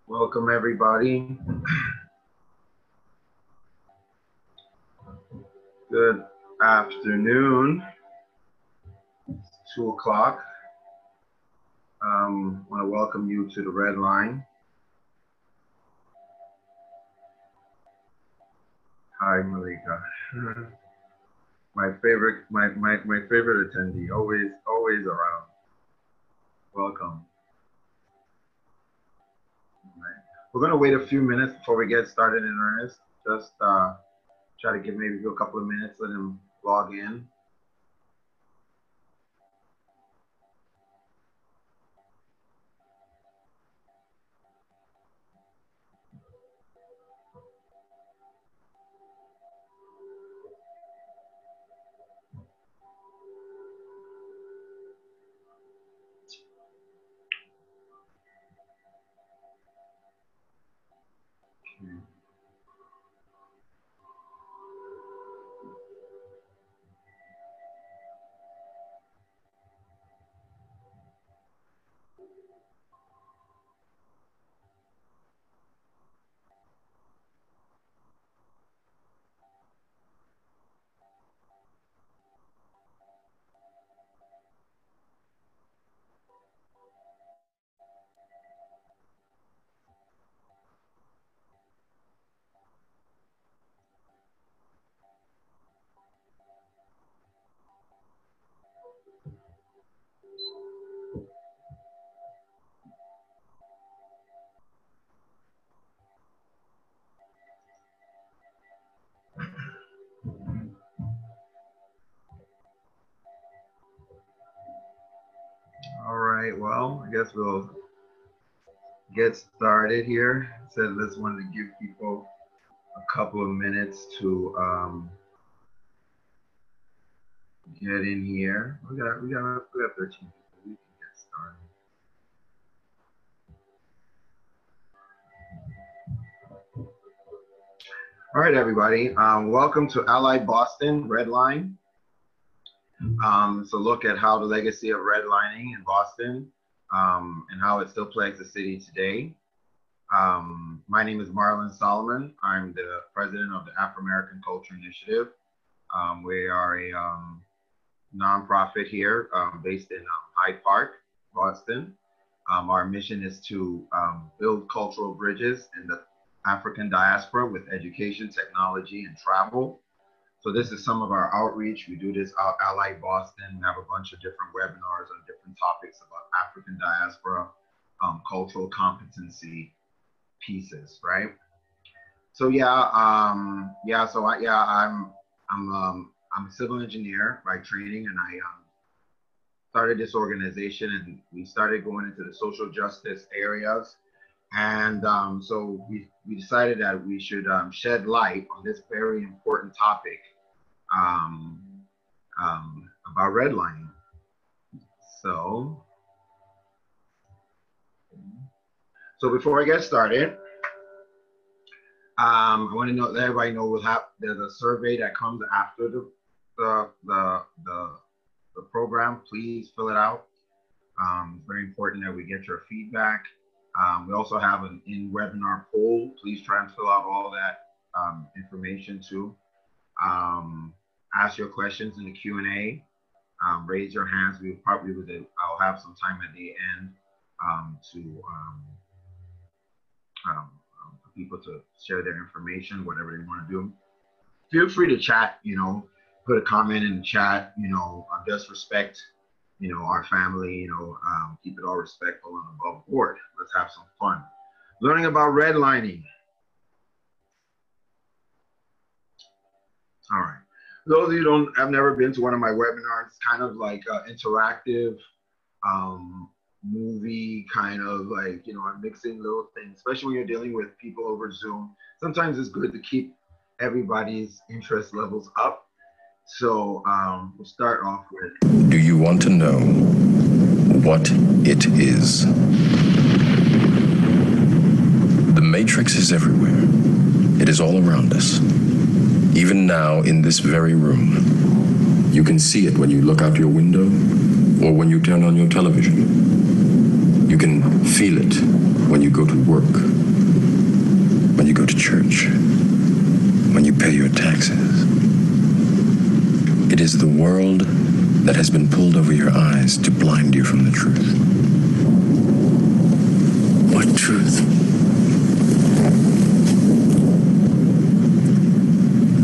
Welcome everybody. Good afternoon. It's 2 o'clock. I want to welcome you to the Redline. Hi Malika. My favorite attendee, always around. Welcome. We're going to wait a few minutes before we get started in earnest. Just try to give maybe a couple of minutes, let him log in. All right, well, I guess we'll get started here. So let's want to give people a couple of minutes to get in here. We got 13 people. We can get started. All right, everybody. Welcome to Allied Boston Redline. It's a look at how the legacy of redlining in Boston and how it still plagues the city today. My name is Marlon Solomon. I'm the president of the Afro-American Culture Initiative. We are a nonprofit here based in Hyde Park, Boston. Our mission is to build cultural bridges in the African diaspora with education, technology, and travel. So this is some of our outreach. We do this out Allied Boston. We have a bunch of different webinars on different topics about African diaspora, cultural competency pieces, right? So I'm a civil engineer by training, and I started this organization, and we started going into the social justice areas. And so we decided that we should shed light on this very important topic about redlining. So before I get started, I want to let everybody know there's a survey that comes after the program. Please fill it out. It's very important that we get your feedback. We also have an in-webinar poll. Please try and fill out all that information too. Ask your questions in the Q&A. Raise your hands. I'll have some time at the end for people to share their information, whatever they want to do. Feel free to chat, put a comment in the chat, just respect, our family, keep it all respectful and above board. Let's have some fun. Learning about redlining. All right. Those of you who have never been to one of my webinars, kind of like interactive movie, kind of like, I'm mixing little things, especially when you're dealing with people over Zoom. Sometimes it's good to keep everybody's interest levels up. So we'll start off with... Do you want to know what it is? The matrix is everywhere. It is all around us. Even now in this very room. You can see it when you look out your window or when you turn on your television. You can feel it when you go to work to church, when you pay your taxes. It is the world that has been pulled over your eyes to blind you from the truth. What truth?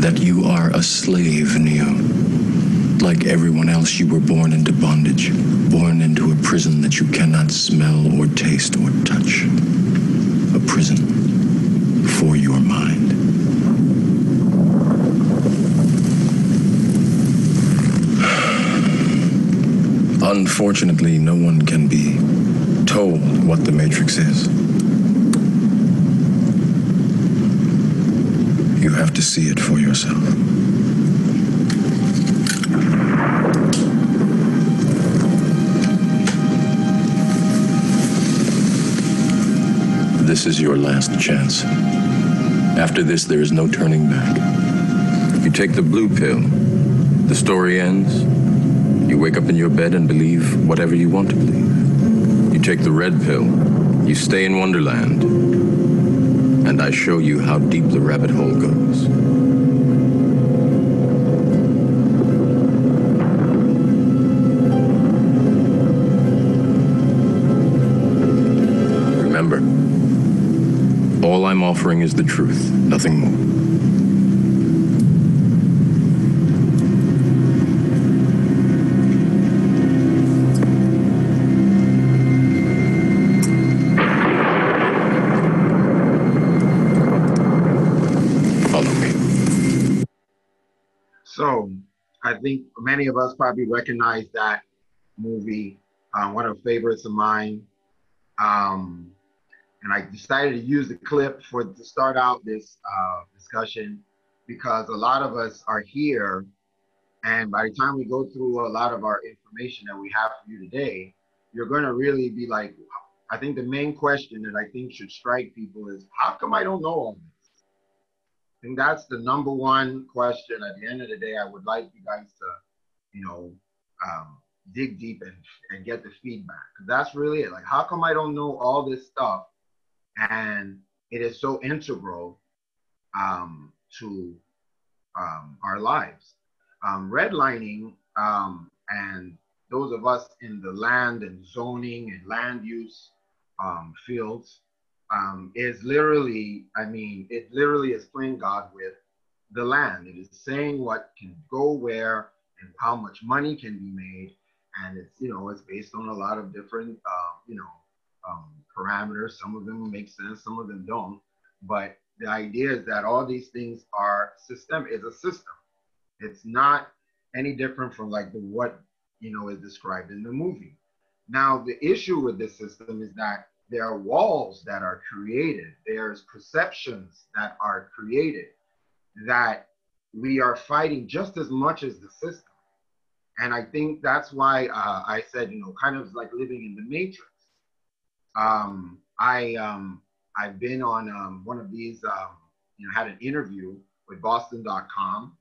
That you are a slave, Neo. Like everyone else, you were born into bondage, born into a prison that you cannot smell or taste or touch. A prison for your mind. Unfortunately, no one can be told what the Matrix is. You have to see it for yourself. This is your last chance. After this, there is no turning back. You take the blue pill, the story ends. You wake up in your bed and believe whatever you want to believe. You take the red pill, you stay in Wonderland, and I show you how deep the rabbit hole goes. Remember, all I'm offering is the truth, nothing more. So I think many of us probably recognize that movie, one of the favorites of mine. And I decided to use the clip to start out this discussion because a lot of us are here, and by the time we go through a lot of our information that we have for you today, you're going to really be like, I think the main question that I think should strike people is, how come I don't know all this? I think that's the number one question. At the end of the day, I would like you guys to, dig deep and get the feedback. That's really it. Like, how come I don't know all this stuff? And it is so integral to our lives. Redlining, and those of us in the land and zoning and land use fields, is literally, it literally is playing God with the land. It is saying what can go where and how much money can be made. And it's, it's based on a lot of different, parameters. Some of them make sense, some of them don't. But the idea is that all these things are is a system. It's not any different from like what, is described in the movie. Now, the issue with this system is that there are walls that are created. There's perceptions that are created that we are fighting just as much as the system. And I think that's why I said, kind of like living in the matrix. I've been on one of these, had an interview with Boston.com.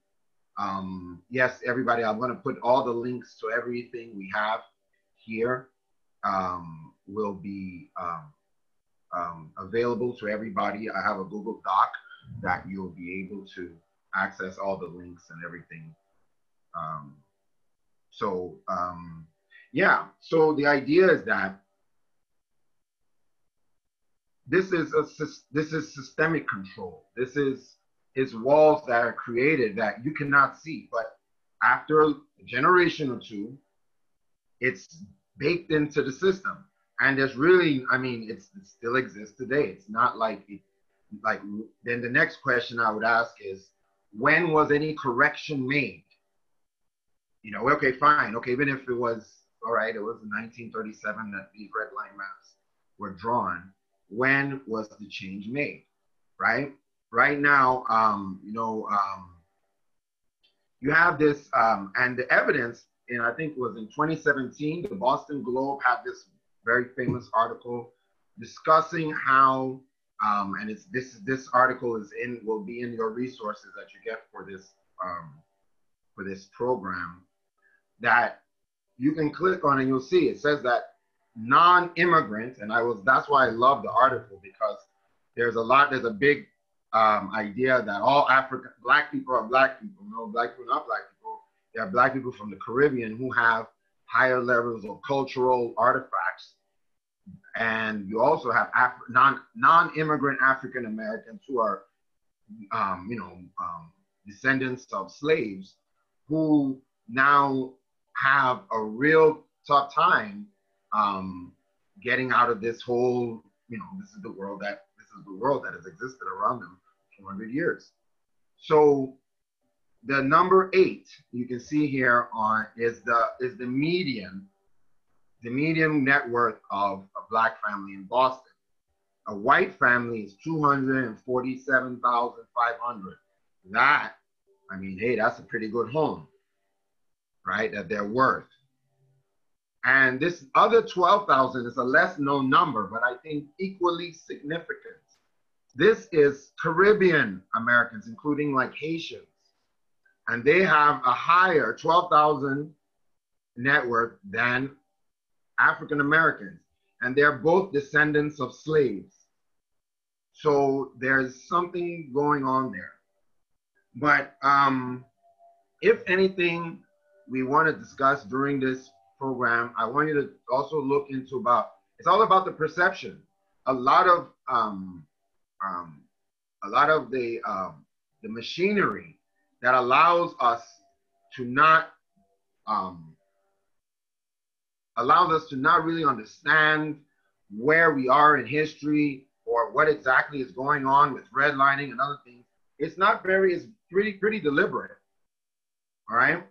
Yes, everybody, I'm going to put all the links to everything we have here will be available to everybody. I have a Google Doc that you'll be able to access all the links and everything. So the idea is that this is systemic control. This is walls that are created that you cannot see, but after a generation or two, it's baked into the system. And there's really, it still exists today. It's not like then the next question I would ask is, when was any correction made? Okay, fine. Okay, even if it was, all right, it was in 1937 that these red line maps were drawn. When was the change made, right? Right now, you have this, and the evidence, and I think it was in 2017, the Boston Globe had this very famous article discussing how, and this article will be in your resources that you get for this program, that you can click on and you'll see it says that non-immigrant, and that's why I love the article, because there's a big idea that all black people are black people. No, black people are not black people. There are black people from the Caribbean who have higher levels of cultural artifacts. And you also have non-immigrant African Americans who are, descendants of slaves who now have a real tough time getting out of this whole, this is the world that has existed around them for 400 years. So the number 8 you can see here is the median net worth of a black family in Boston. A white family is $247,500. That, hey, that's a pretty good home, right? That they're worth. And this other 12,000 is a less known number, but I think equally significant. This is Caribbean Americans, including like Haitians. And they have a higher 12,000 net worth than African Americans. And they're both descendants of slaves. So there's something going on there. But if anything we want to discuss during this program, I want you to also look into it's all about the perception. A lot of the machinery that allows us to not really understand where we are in history or what exactly is going on with redlining and other things. It's pretty deliberate. All right.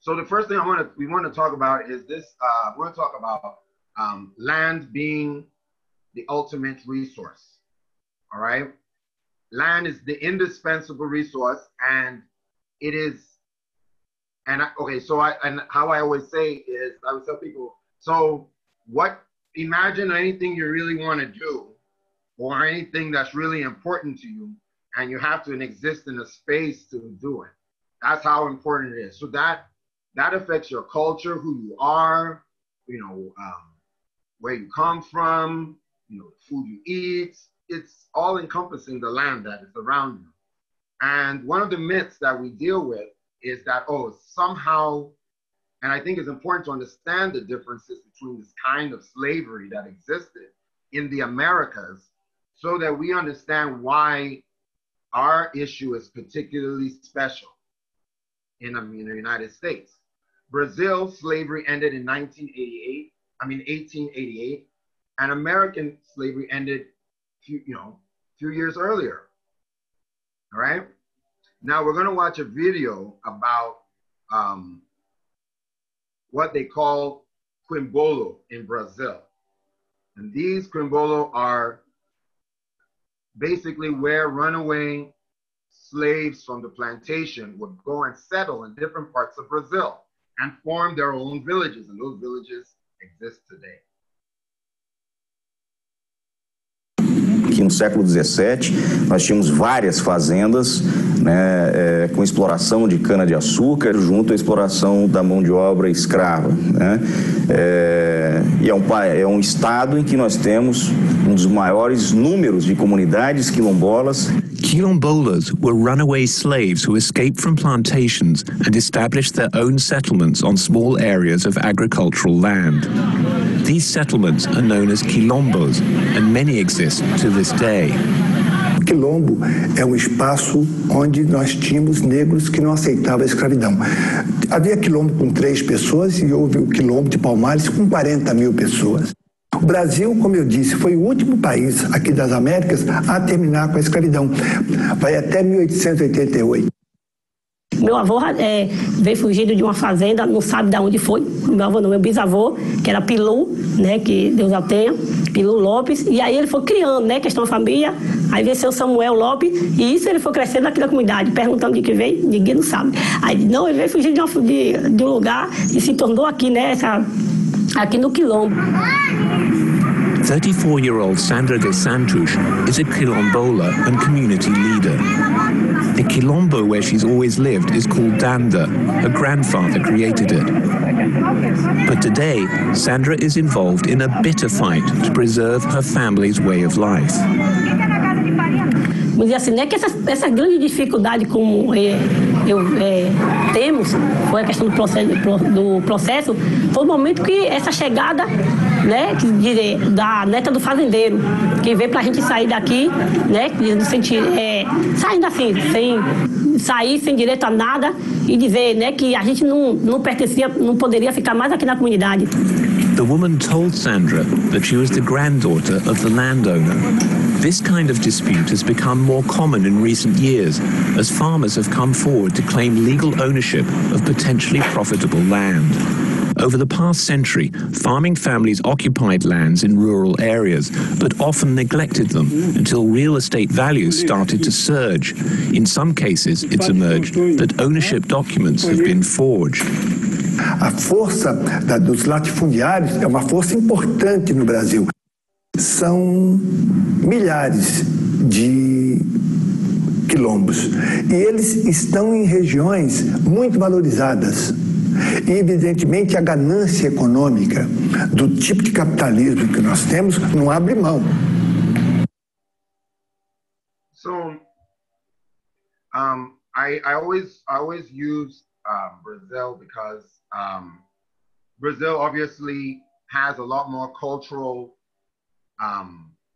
So the first thing we want to talk about is this. We're going to talk about land being the ultimate resource. All right. Land is the indispensable resource, and it is. And how I always say is, I would tell people, so imagine anything you really want to do or anything that's really important to you, and you have to exist in a space to do it. That's how important it is. So that affects your culture, who you are, where you come from, the food you eat. It's all encompassing the land that is around you. And one of the myths that we deal with is that, somehow, and I think it's important to understand the differences between this kind of slavery that existed in the Americas so that we understand why our issue is particularly special in the United States. Brazil, slavery ended in 1888, and American slavery ended few years earlier. All right. Now we're going to watch a video about what they call quimbolo in Brazil. And these quimbolo are basically where runaway slaves from the plantation would go and settle in different parts of Brazil and form their own villages. And those villages exist today. Aqui no século XVII, nós tínhamos várias fazendas, né, com exploração de cana-de-açúcar junto à exploração da mão de obra escrava, né? E é um estado em que nós temos dos maiores números de comunidades quilombolas. Quilombolas were runaway slaves who escaped from plantations and established their own settlements on small areas of agricultural land. These settlements are known as quilombos, and many exist to this day. O quilombo é um espaço onde nós tínhamos negros que não aceitavam a escravidão. Havia quilombo com 3 pessoas e houve o quilombo de Palmares com 40 mil pessoas. O Brasil, como eu disse, foi o último país aqui das Américas a terminar com a escravidão. Vai até 1888. Meu avô veio fugido de uma fazenda, não sabe de onde foi. Meu avô não, meu bisavô, que era Pilu, né, que Deus a tenha, Pilu Lopes. E aí ele foi criando, né, questão da família. Aí veio o Samuel Lopes, e isso ele foi crescendo aqui na comunidade, perguntando de que veio, ninguém não sabe. Aí, não, ele veio fugir de um lugar e se tornou aqui, né, aqui no Quilombo. 34-year-old Sandra de Santos is a quilombola and community leader. The quilombo where she's always lived is called Danda. Her grandfather created it. But today, Sandra is involved in a bitter fight to preserve her family's way of life. vamos dizer assim, né, que essa grande dificuldade como temos, foi a questão do processo, foi o momento que essa chegada, né, da neta do fazendeiro, que veio para a gente sair daqui, né, no sentido, saindo assim, sem direito a nada e dizer, né, que a gente não pertencia, não poderia ficar mais aqui na comunidade. The woman told Sandra that she was the granddaughter of the landowner. This kind of dispute has become more common in recent years as farmers have come forward to claim legal ownership of potentially profitable land. Over the past century, farming families occupied lands in rural areas, but often neglected them until real estate values started to surge. In some cases, it's emerged that ownership documents have been forged. A força dos latifundiários é uma força importante no Brasil. São milhares de quilombos e eles estão em regiões muito valorizadas. E, evidentemente, a ganância econômica do tipo de capitalismo que nós temos não abre mão. So, I always use Brazil because Brazil obviously has a lot more cultural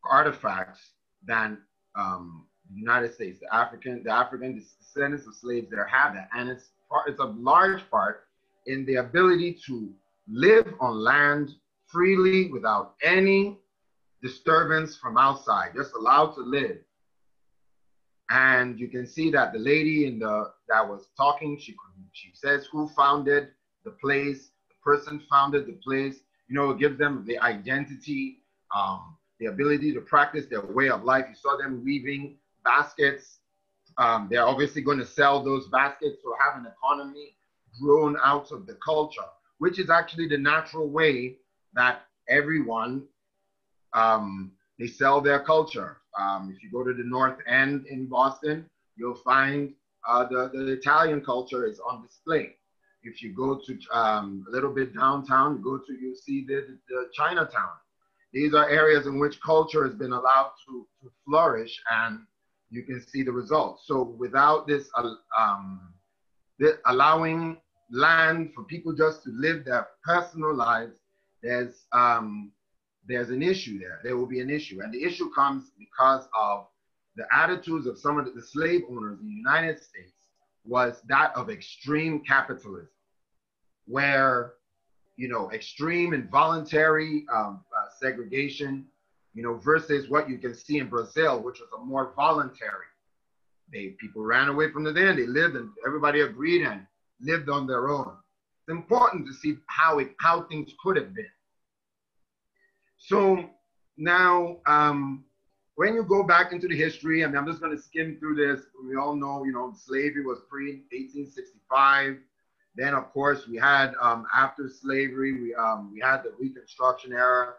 artifacts than the United States. The African descendants of slaves there have that, and it's a large part in the ability to live on land freely without any disturbance from outside, just allowed to live. And you can see that the lady that was talking, she says who founded the place, the person founded the place. You know, it gives them the identity, the ability to practice their way of life. You saw them weaving baskets. They're obviously going to sell those baskets or have an economy grown out of the culture, which is actually the natural way that everyone, they sell their culture. If you go to the North End in Boston, you'll find the Italian culture is on display. If you go to a little bit downtown, you'll see the Chinatown. These are areas in which culture has been allowed to flourish, and you can see the results. So without this allowing land for people just to live their personal lives, there's an issue there. There will be an issue. And the issue comes because of the attitudes of some of the slave owners in the United States was that of extreme capitalism, where, you know, extreme and voluntary segregation, you know, versus what you can see in Brazil, which was a more voluntary. People ran away from the land, they lived, and everybody agreed and lived on their own. It's important to see how things could have been. So now, when you go back into the history, I mean, I'm just going to skim through this. We all know, you know, slavery was pre-1865. Then, of course, we had after slavery, we had the Reconstruction era.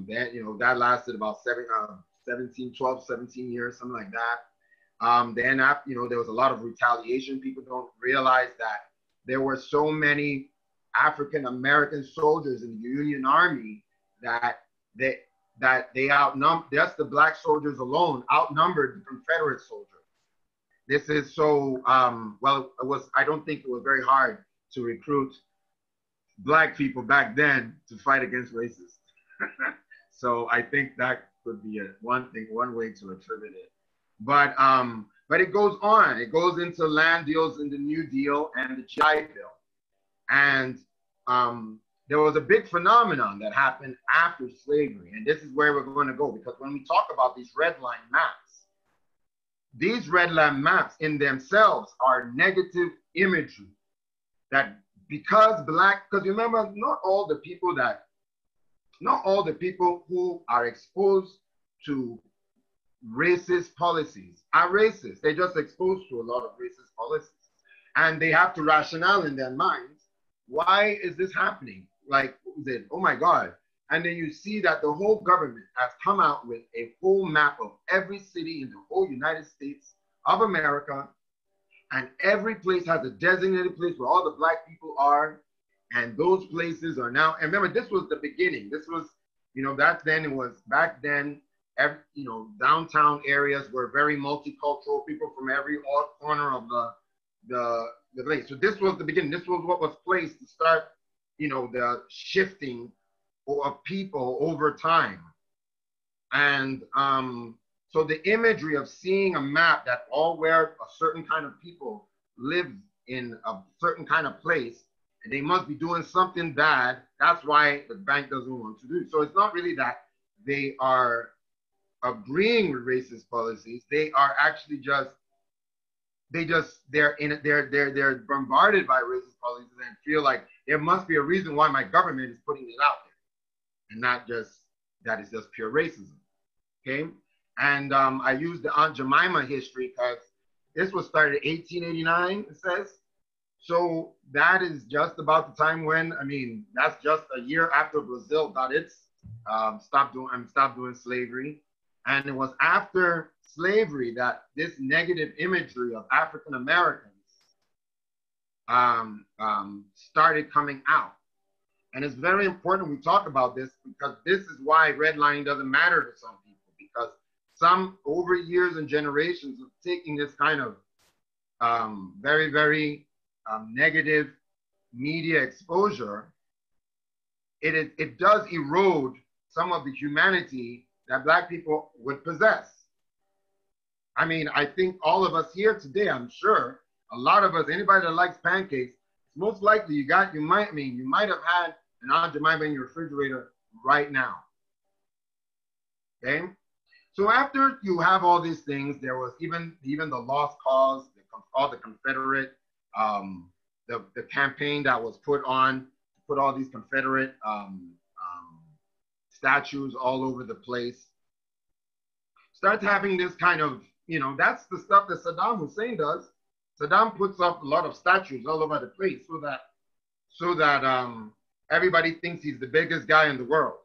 Then, you know, that lasted about 12, 17 years, something like that. Then, after, you know, there was a lot of retaliation. People don't realize that there were so many African American soldiers in the Union Army that they outnumbered, just the black soldiers alone outnumbered the Confederate soldiers. This is so, well, I don't think it was very hard to recruit black people back then to fight against racists. So I think that could be one way to attribute it. But it goes on. It goes into land deals in the New Deal and the GI Bill. And there was a big phenomenon that happened after slavery. And this is where we're going to go, because when we talk about these redline maps, these redline maps in themselves are negative imagery. That because remember, not all the people who are exposed to racist policies are racist. They're just exposed to a lot of racist policies. And they have to rationale in their minds, why is this happening? Like, oh my God. And then you see that the whole government has come out with a full map of every city in the whole United States of America. And every place has a designated place where all the black people are. And those places are now, and remember, this was the beginning. This was, you know, back then you know, downtown areas were very multicultural, people from every corner of the place. So this was the beginning. This was what was placed to start, you know, the shifting of people over time. And so the imagery of seeing a map that all where a certain kind of people live in a certain kind of place, and they must be doing something bad. That's why the bank doesn't want to do. So it's not really that they are agreeing with racist policies. They are actually just, they're bombarded by racist policies and feel like there must be a reason why my government is putting it out there, and not just that it's just pure racism. Okay, and I used the Aunt Jemima history because this was started in 1889. It says. So that is just about the time when, I mean, that's just a year after Brazil got its stopped doing slavery. And it was after slavery that this negative imagery of African Americans started coming out. And it's very important we talk about this, because this is why redlining doesn't matter to some people, because some over years and generations of taking this kind of very, very negative media exposure, it does erode some of the humanity that Black people would possess. I mean, I think all of us here today, I'm sure, a lot of us, anybody that likes pancakes, it's most likely you might have had an Aunt Jemima in your refrigerator right now. Okay? So after you have all these things, there was even the lost cause, all the Confederate, the campaign that was put on to put all these Confederate statues all over the place. Starts having this kind of, you know, that's the stuff that Saddam Hussein does. Saddam puts up a lot of statues all over the place so that everybody thinks he's the biggest guy in the world.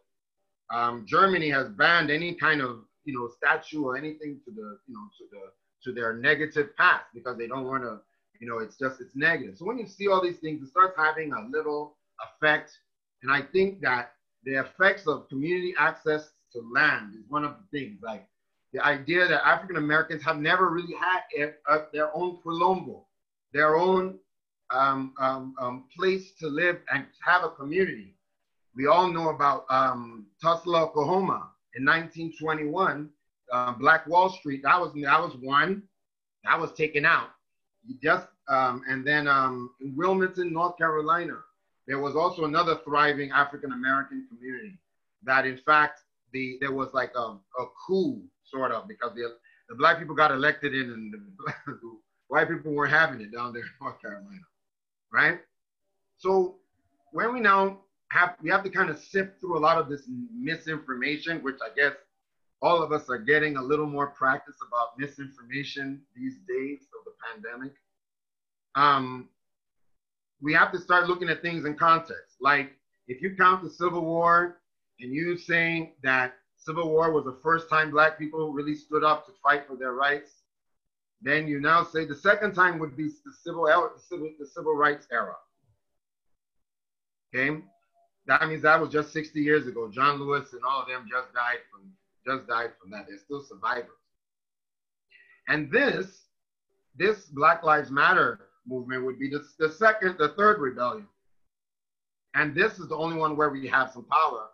Germany has banned any kind of, you know, statue or anything to their negative past, because they don't want to, you know, it's negative. So when you see all these things, it starts having a little effect. And I think that the effects of community access to land is one of the things, like the idea that African Americans have never really had their own Colombo, their own place to live and have a community. We all know about Tulsa, Oklahoma in 1921, Black Wall Street. That was one that was taken out. And then in Wilmington, North Carolina, there was also another thriving African American community that, in fact, there was like a coup, sort of, because the Black people got elected in, and the white people weren't having it down there in North Carolina, right? So when we have to kind of sift through a lot of this misinformation, which I guess all of us are getting a little more practice about misinformation these days of the pandemic. We have to start looking at things in context. Like, if you count the Civil War and you saying that Civil War was the first time Black people really stood up to fight for their rights, then you now say the second time would be the civil rights era. Okay, that means that was just 60 years ago. John Lewis and all of them just died from that. They're still survivors. And this Black Lives Matter movement would be the third rebellion. And this is the only one where we have some power.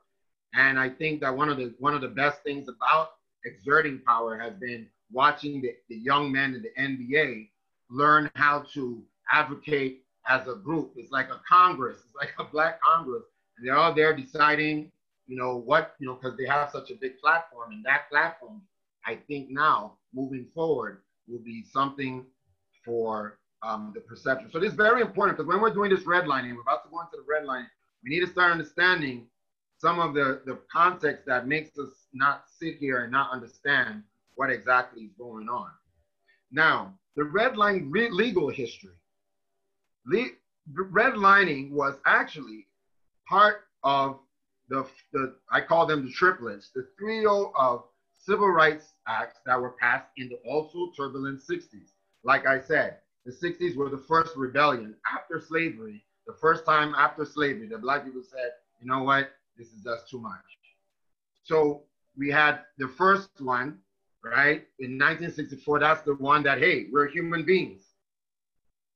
And I think that one of the best things about exerting power has been watching the young men in the NBA learn how to advocate as a group. It's like a Congress. It's like a Black Congress. And they're all there deciding, because they have such a big platform. And that platform, I think now, moving forward, will be something for the perception. So this is very important, because when we're doing this redlining, we're about to go into the redlining, we need to start understanding some of the context that makes us not sit here and not understand what exactly is going on. Now, the redline legal history. Redlining was actually part of I call them the triplets, the trio of civil rights acts that were passed in the also turbulent 60s. Like I said, the 60s were the first rebellion after slavery, the first time after slavery that Black people said, you know what, this is just too much. So we had the first one, right? In 1964, that's the one that, hey, we're human beings.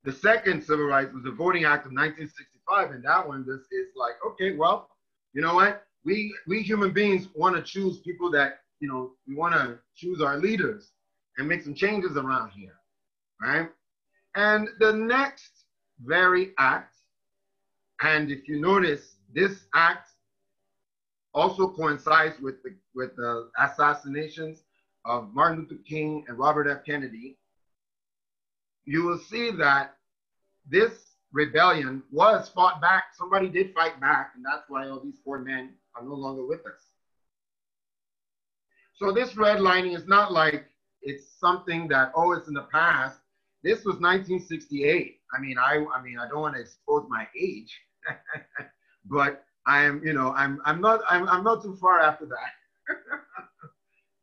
The second civil rights was the Voting Act of 1965. And that one just is like, okay, well, you know what? We human beings want to choose people that, you know, we want to choose our leaders and make some changes around here, right? And the next very act, and if you notice, this act also coincides with the assassinations of Martin Luther King and Robert F. Kennedy. You will see that this rebellion was fought back. Somebody did fight back, and that's why all these 4 men are no longer with us. So this redlining is not like it's something that, oh, it's in the past. This was 1968. I mean, I don't want to expose my age, but I'm not too far after that.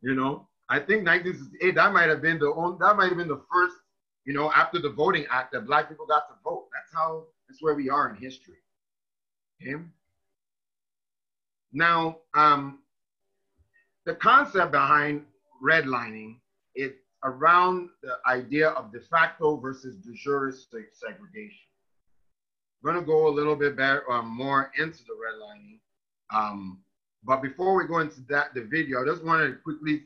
You know, I think 1968, that might have been the first, you know, after the Voting Act that Black people got to vote. That's where we are in history. Okay. Now, the concept behind redlining is around the idea of de facto versus de jure segregation. I'm going to go a little bit more into the redlining. But before we go into the video, I just wanted to quickly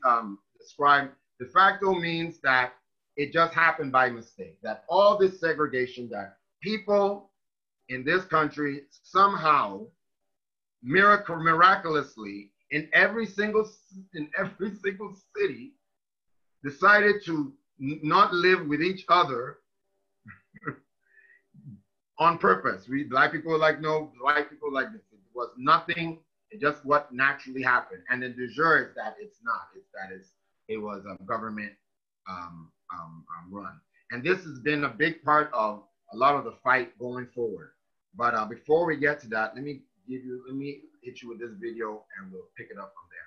describe de facto means that it just happened by mistake, that all this segregation, that people in this country somehow miraculously in every single city decided to not live with each other on purpose. Black people were like, no, white people like this. It was nothing. It's just what naturally happened. And then de jure is that it's not. It was a government run. And this has been a big part of a lot of the fight going forward. But before we get to that, let me hit you with this video and we'll pick it up from there.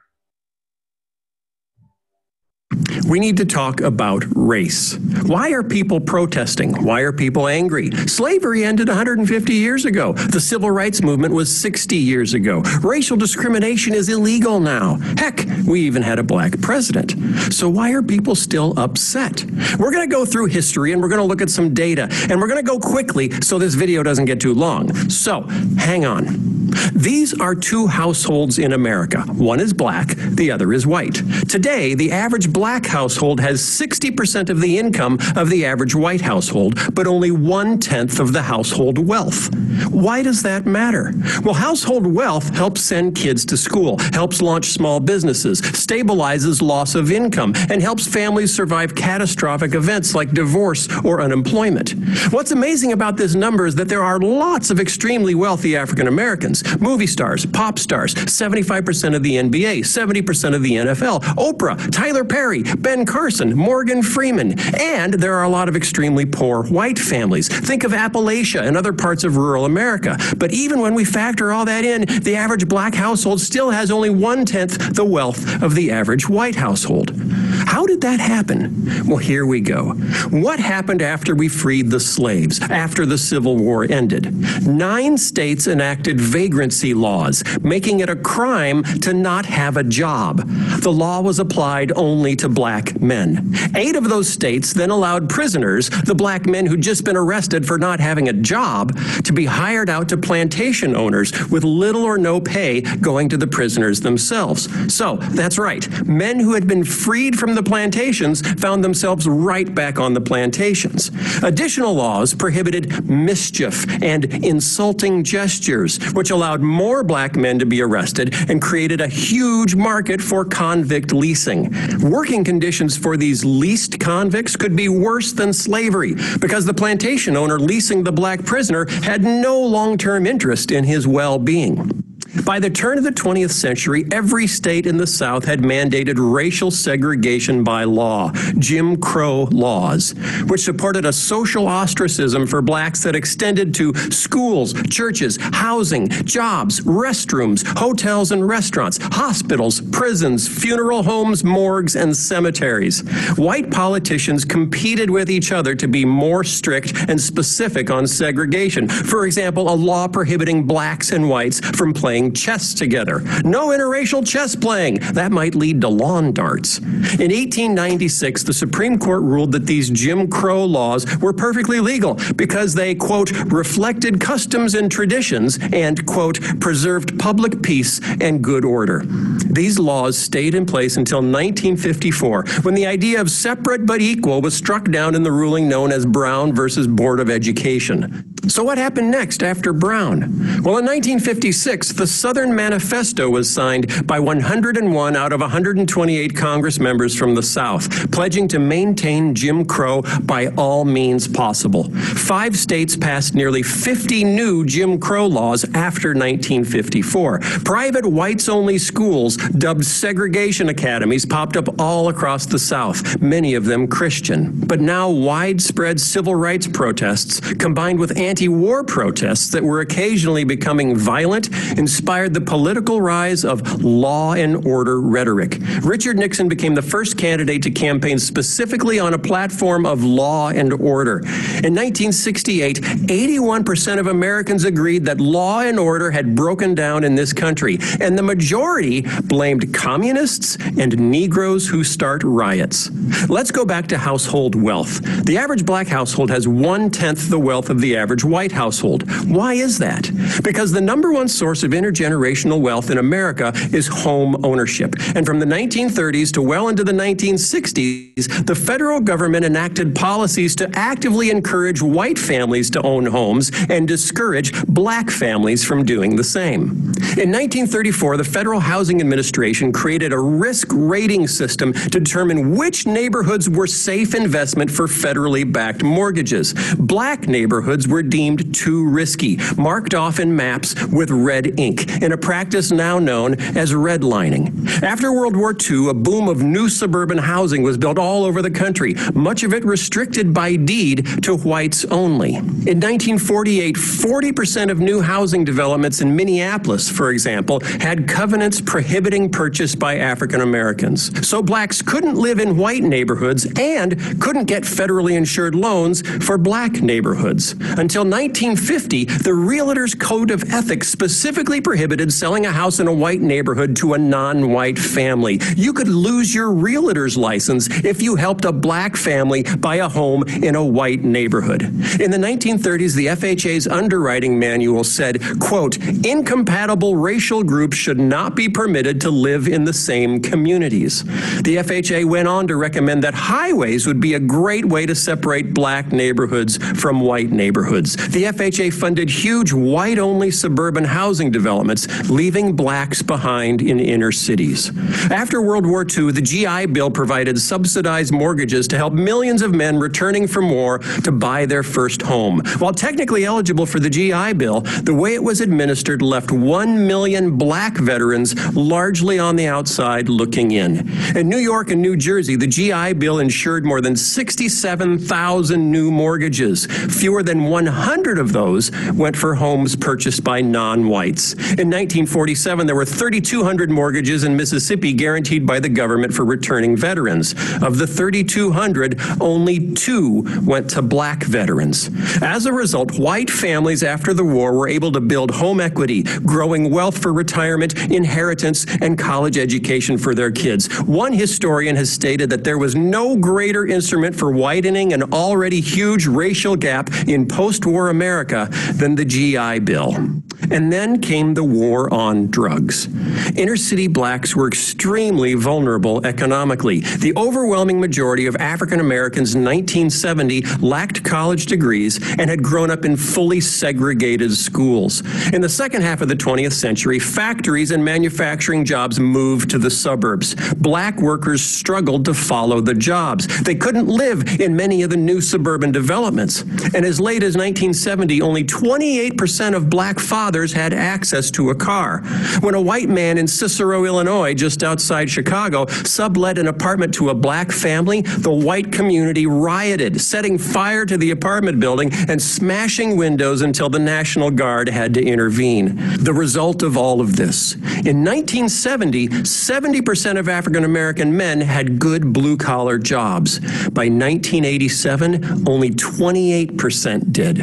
We need to talk about race. Why are people protesting? Why are people angry? Slavery ended 150 years ago. The civil rights movement was 60 years ago. Racial discrimination is illegal now. Heck, we even had a black president. So why are people still upset? We're going to go through history and we're going to look at some data, and we're going to go quickly so this video doesn't get too long. So hang on. These are 2 households in America. One is black, the other is white. Today, the average black household has 60% of the income of the average white household, but only 1/10 of the household wealth. Why does that matter? Well, household wealth helps send kids to school, helps launch small businesses, stabilizes loss of income, and helps families survive catastrophic events like divorce or unemployment. What's amazing about this number is that there are lots of extremely wealthy African Americans, movie stars, pop stars, 75% of the NBA, 70% of the NFL, Oprah, Tyler Perry, Ben Carson, Morgan Freeman, and there are a lot of extremely poor white families. Think of Appalachia and other parts of rural America. But even when we factor all that in, the average black household still has only 1/10 the wealth of the average white household. How did that happen? Well, here we go. What happened after we freed the slaves, after the Civil War ended? 9 states enacted vagrancy laws, making it a crime to not have a job. The law was applied only to black men. 8 of those states then allowed prisoners, the black men who'd just been arrested for not having a job, to be hired out to plantation owners with little or no pay going to the prisoners themselves. So, that's right, men who had been freed from the plantations found themselves right back on the plantations. Additional laws prohibited mischief and insulting gestures, which allowed more black men to be arrested and created a huge market for convict leasing. Working conditions for these leased convicts could be worse than slavery because the plantation owner leasing the black prisoner had no long-term interest in his well-being. By the turn of the 20th century, every state in the South had mandated racial segregation by law, Jim Crow laws, which supported a social ostracism for blacks that extended to schools, churches, housing, jobs, restrooms, hotels and restaurants, hospitals, prisons, funeral homes, morgues, and cemeteries. White politicians competed with each other to be more strict and specific on segregation. For example, a law prohibiting blacks and whites from playing playing chess together. No interracial chess playing. That might lead to lawn darts. In 1896, the Supreme Court ruled that these Jim Crow laws were perfectly legal because they, quote, reflected customs and traditions and, quote, preserved public peace and good order. These laws stayed in place until 1954, when the idea of separate but equal was struck down in the ruling known as Brown versus Board of Education. So what happened next after Brown? Well, in 1956, the Southern Manifesto was signed by 101 out of 128 Congress members from the South, pledging to maintain Jim Crow by all means possible. 5 states passed nearly 50 new Jim Crow laws after 1954. Private whites-only schools, dubbed segregation academies, popped up all across the South, many of them Christian. But now widespread civil rights protests, combined with anti-war protests that were occasionally becoming violent, inspired the political rise of law and order rhetoric. Richard Nixon became the first candidate to campaign specifically on a platform of law and order. In 1968, 81% of Americans agreed that law and order had broken down in this country, and the majority blamed communists and Negroes who start riots. Let's go back to household wealth. The average black household has 1/10 the wealth of the average white household. Why is that? Because the number one source of intergenerational wealth in America is home ownership. And from the 1930s to well into the 1960s, the federal government enacted policies to actively encourage white families to own homes and discourage black families from doing the same. In 1934, the Federal Housing Administration created a risk rating system to determine which neighborhoods were safe investment for federally backed mortgages. Black neighborhoods were deemed too risky, marked off in maps with red ink, in a practice now known as redlining. After World War II, a boom of new suburban housing was built all over the country, much of it restricted by deed to whites only. In 1948, 40% of new housing developments in Minneapolis, for example, had covenants prohibiting purchase by African Americans. So blacks couldn't live in white neighborhoods and couldn't get federally insured loans for black neighborhoods. Until 1950, the Realtors Code of Ethics specifically prohibited selling a house in a white neighborhood to a non-white family. You could lose your realtor's license if you helped a black family buy a home in a white neighborhood. In the 1930s, the FHA's underwriting manual said, quote, incompatible racial groups should not be permitted to live in the same communities. The FHA went on to recommend that highways would be a great way to separate black neighborhoods from white neighborhoods. The FHA funded huge white-only suburban housing developments, leaving blacks behind in inner cities. After World War II, the GI Bill provided subsidized mortgages to help millions of men returning from war to buy their first home. While technically eligible for the GI Bill, the way it was administered left 1 million black veterans largely on the outside looking in. In New York and New Jersey, the GI Bill insured more than 67,000 new mortgages. Fewer than 100 of those went for homes purchased by non-whites. In 1947, there were 3,200 mortgages in Mississippi guaranteed by the government for returning veterans. Of the 3,200, only 2 went to black veterans. As a result, white families after the war were able to build home equity, growing wealth for retirement, inheritance, and college education for their kids. One historian has stated that there was no greater instrument for widening an already huge racial gap in post-war America than the GI Bill. And then came the war on drugs. Inner city blacks were extremely vulnerable economically. The overwhelming majority of African Americans in 1970 lacked college degrees and had grown up in fully segregated schools. In the second half of the 20th century, factories and manufacturing jobs moved to the suburbs. Black workers struggled to follow the jobs. They couldn't live in many of the new suburban developments. And as late as 1970, only 28% of black fathers had access to a car. When a white man in Cicero, Illinois, just outside Chicago, sublet an apartment to a black family, the white community rioted, setting fire to the apartment building and smashing windows until the National Guard had to intervene. The result of all of this: in 1970, 70% of African American men had good blue-collar jobs. By 1987, only 28% did.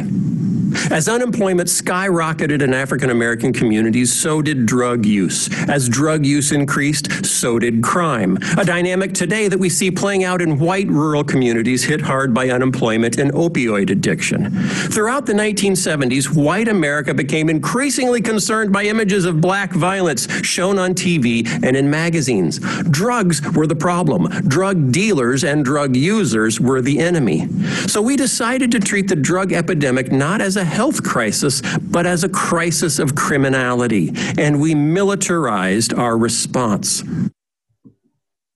As unemployment skyrocketed in African American communities, so did drug use. As drug use increased, so did crime. A dynamic today that we see playing out in white rural communities hit hard by unemployment and opioid addiction. Throughout the 1970s, white America became increasingly concerned by images of black violence shown on TV and in magazines. Drugs were the problem. Drug dealers and drug users were the enemy. So we decided to treat the drug epidemic not as a health crisis, but as a crisis of criminality. And we militarized our response.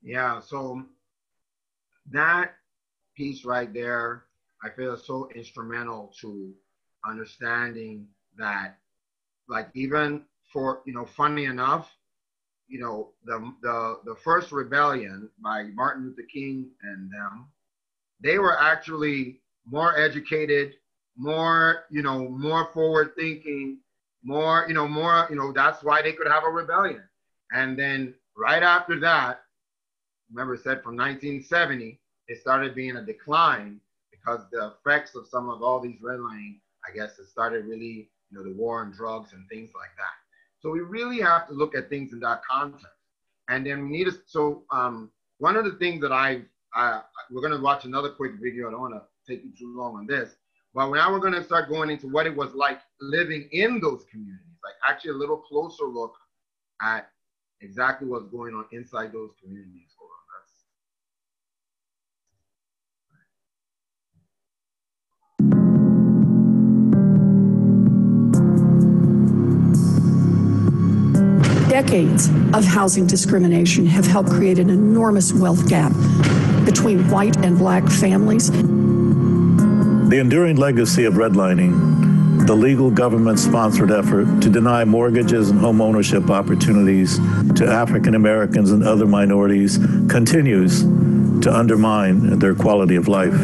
Yeah, so that piece right there, I feel is so instrumental to understanding that, like, even for, funny enough, the first rebellion by Martin Luther King and them, they were actually more educated, more forward thinking, that's why they could have a rebellion. And then right after that, remember it said from 1970, it started being a decline because the effects of some of all these redlining, I guess, it started really, the war on drugs and things like that. So we really have to look at things in that context. And then we need to, so one of the things that we're going to watch another quick video. I don't want to take you too long on this, but now we're going to start going into what it was like living in those communities, like actually a little closer look at exactly what's going on inside those communities. Decades of housing discrimination have helped create an enormous wealth gap between white and black families. The enduring legacy of redlining, the legal government-sponsored effort to deny mortgages and home ownership opportunities to African Americans and other minorities, continues to undermine their quality of life.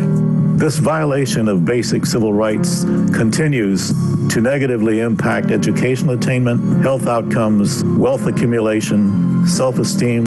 This violation of basic civil rights continues to negatively impact educational attainment, health outcomes, wealth accumulation, self-esteem,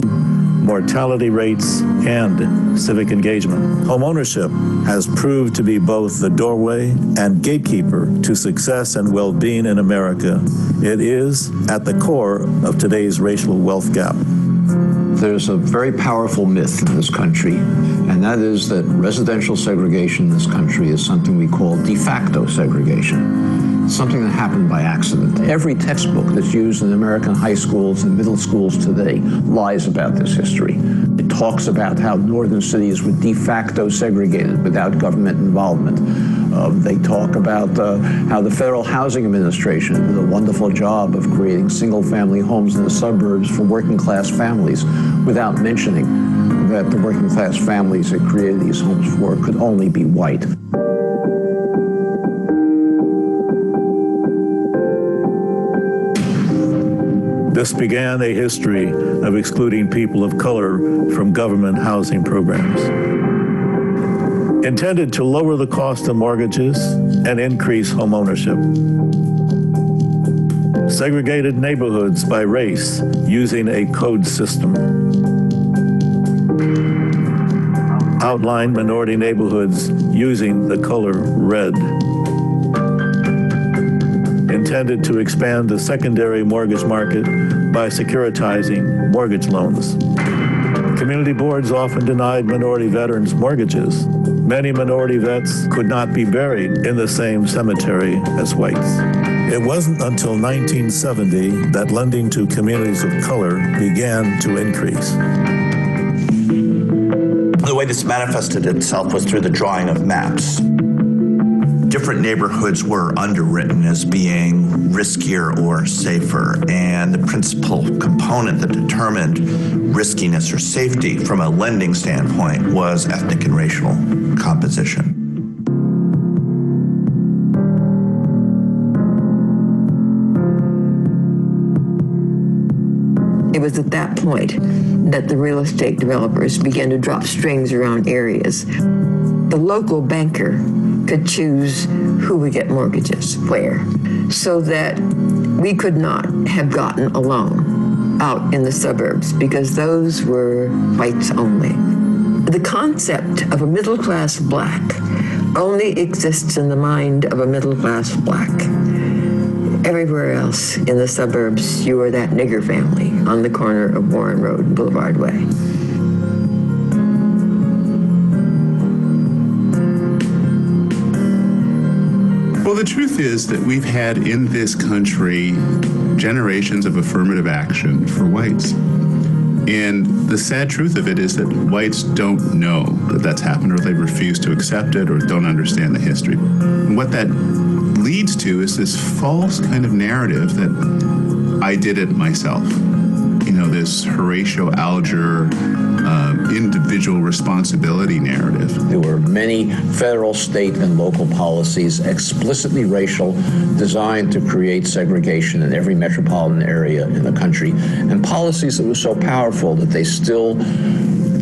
mortality rates, and civic engagement. Homeownership has proved to be both the doorway and gatekeeper to success and well-being in America. It is at the core of today's racial wealth gap. There's a very powerful myth in this country, and that is that residential segregation in this country is something we call de facto segregation. Something that happened by accident. Every textbook that's used in American high schools and middle schools today lies about this history. It talks about how northern cities were de facto segregated without government involvement. They talk about how the Federal Housing Administration did a wonderful job of creating single-family homes in the suburbs for working-class families without mentioning that the working-class families it created these homes for could only be white. This began a history of excluding people of color from government housing programs, intended to lower the cost of mortgages and increase home ownership. Segregated neighborhoods by race using a code system. Outlined minority neighborhoods using the color red. Intended to expand the secondary mortgage market by securitizing mortgage loans. Community boards often denied minority veterans mortgages. Many minority vets could not be buried in the same cemetery as whites. It wasn't until 1970 that lending to communities of color began to increase. The way this manifested itself was through the drawing of maps. Different neighborhoods were underwritten as being riskier or safer, and the principal component that determined riskiness or safety from a lending standpoint was ethnic and racial composition. It was at that point that the real estate developers began to drop strings around areas. The local banker could choose who would get mortgages where, so that we could not have gotten a loan out in the suburbs because those were whites only. The concept of a middle-class black only exists in the mind of a middle-class black. Everywhere else in the suburbs, you are that nigger family on the corner of Warren Road and Boulevard Way. Well, the truth is that we've had in this country generations of affirmative action for whites. And the sad truth of it is that whites don't know that that's happened, or they refuse to accept it, or don't understand the history. And what that leads to is this false kind of narrative that I did it myself. You know, this Horatio Alger individual responsibility narrative. There were many federal, state, and local policies explicitly racial, designed to create segregation in every metropolitan area in the country, and policies that were so powerful that they still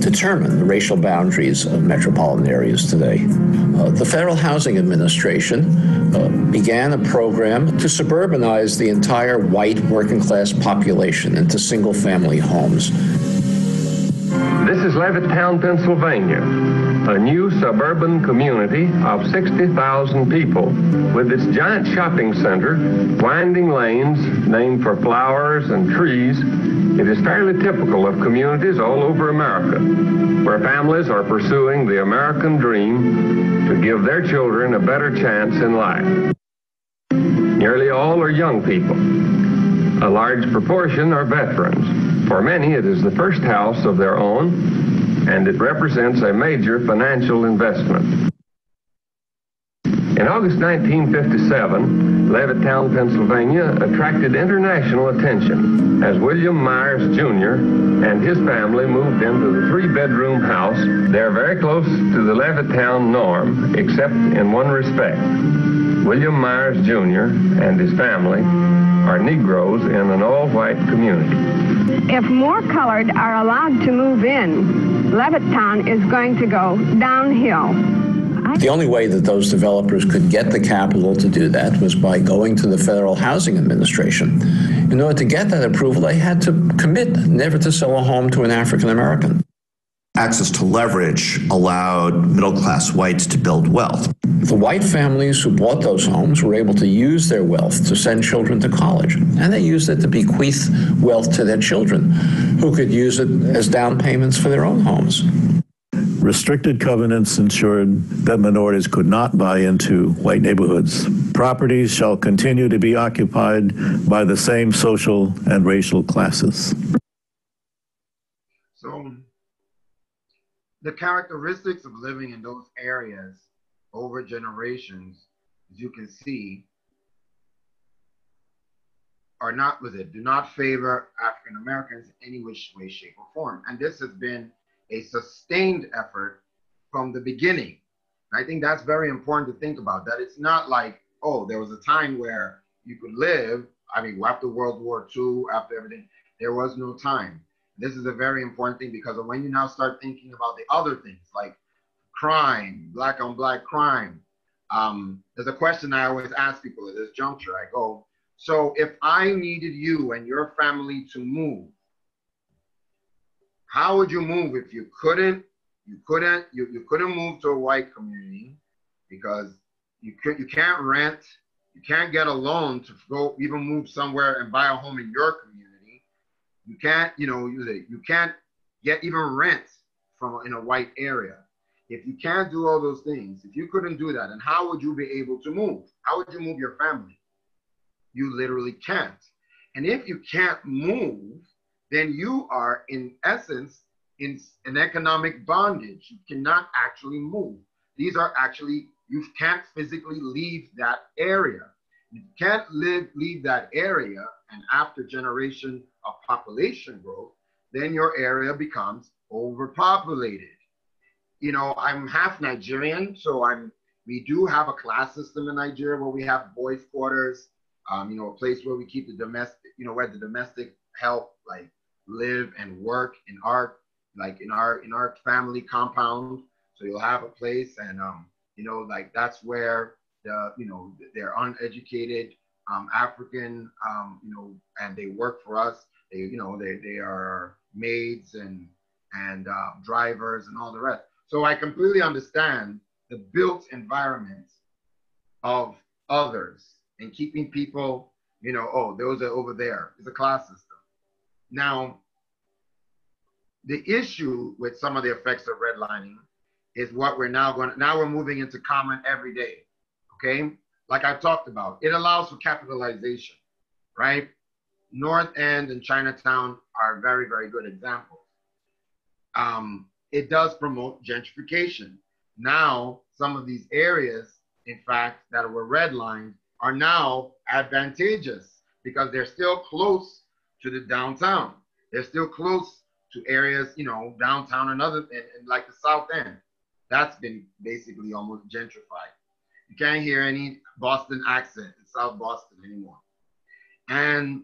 determine the racial boundaries of metropolitan areas today. The Federal Housing Administration began a program to suburbanize the entire white working class population into single-family homes. This is Levittown, Pennsylvania, a new suburban community of 60,000 people with its giant shopping center, winding lanes named for flowers and trees. It is fairly typical of communities all over America, where families are pursuing the American dream to give their children a better chance in life. Nearly all are young people. A large proportion are veterans. For many, it is the first house of their own, and it represents a major financial investment. In August 1957, Levittown, Pennsylvania attracted international attention as William Myers, Jr. and his family moved into the three-bedroom house. They're very close to the Levittown norm, except in one respect. William Myers, Jr. and his family are Negroes in an all-white community. If more colored are allowed to move in, Levittown is going to go downhill. The only way that those developers could get the capital to do that was by going to the Federal Housing Administration. In order to get that approval, they had to commit never to sell a home to an African American. Access to leverage allowed middle-class whites to build wealth. The white families who bought those homes were able to use their wealth to send children to college, and they used it to bequeath wealth to their children, who could use it as down payments for their own homes. Restricted covenants ensured that minorities could not buy into white neighborhoods. Properties shall continue to be occupied by the same social and racial classes. So the characteristics of living in those areas over generations, as you can see, are not with it, do not favor African Americans in any which way, shape, or form. And this has been a sustained effort from the beginning. And I think that's very important to think about, that it's not like, oh, there was a time where you could live, I mean, after World War II, after everything, there was no time. This is a very important thing, because when you now start thinking about the other things like crime, black on black crime, there's a question I always ask people at this juncture. I go, so if I needed you and your family to move, how would you move if you couldn't move to a white community because you can't rent, you can't get a loan to go even move somewhere and buy a home in your community. You can't, you can't get even rent in a white area. If you can't do all those things, if you couldn't do that, then how would you be able to move? How would you move your family? You literally can't. And if you can't move, then you are in essence in an economic bondage. You cannot actually move. These are actually, you can't physically leave that area. You can't leave that area, and after generation of population growth, then your area becomes overpopulated. I'm half Nigerian, so we do have a class system in Nigeria where we have boys' quarters, a place where we keep the domestic, where the domestic help live and work in our family compound. So you'll have a place, and that's where they're uneducated African, and they work for us. They are maids and drivers and all the rest. So I completely understand the built environment of others and keeping people, you know, oh, those are over there. It's a class system. Now, the issue with some of the effects of redlining is what we're now we're moving into common everyday, okay? Like I talked about, it allows for capitalization, right? North End and Chinatown are very, very good examples. It does promote gentrification. Now, some of these areas, in fact, that were redlined are now advantageous because they're still close to the downtown. They're still close to areas, you know, downtown and other, and like the South End. That's been basically almost gentrified. You can't hear any Boston accent in South Boston anymore. And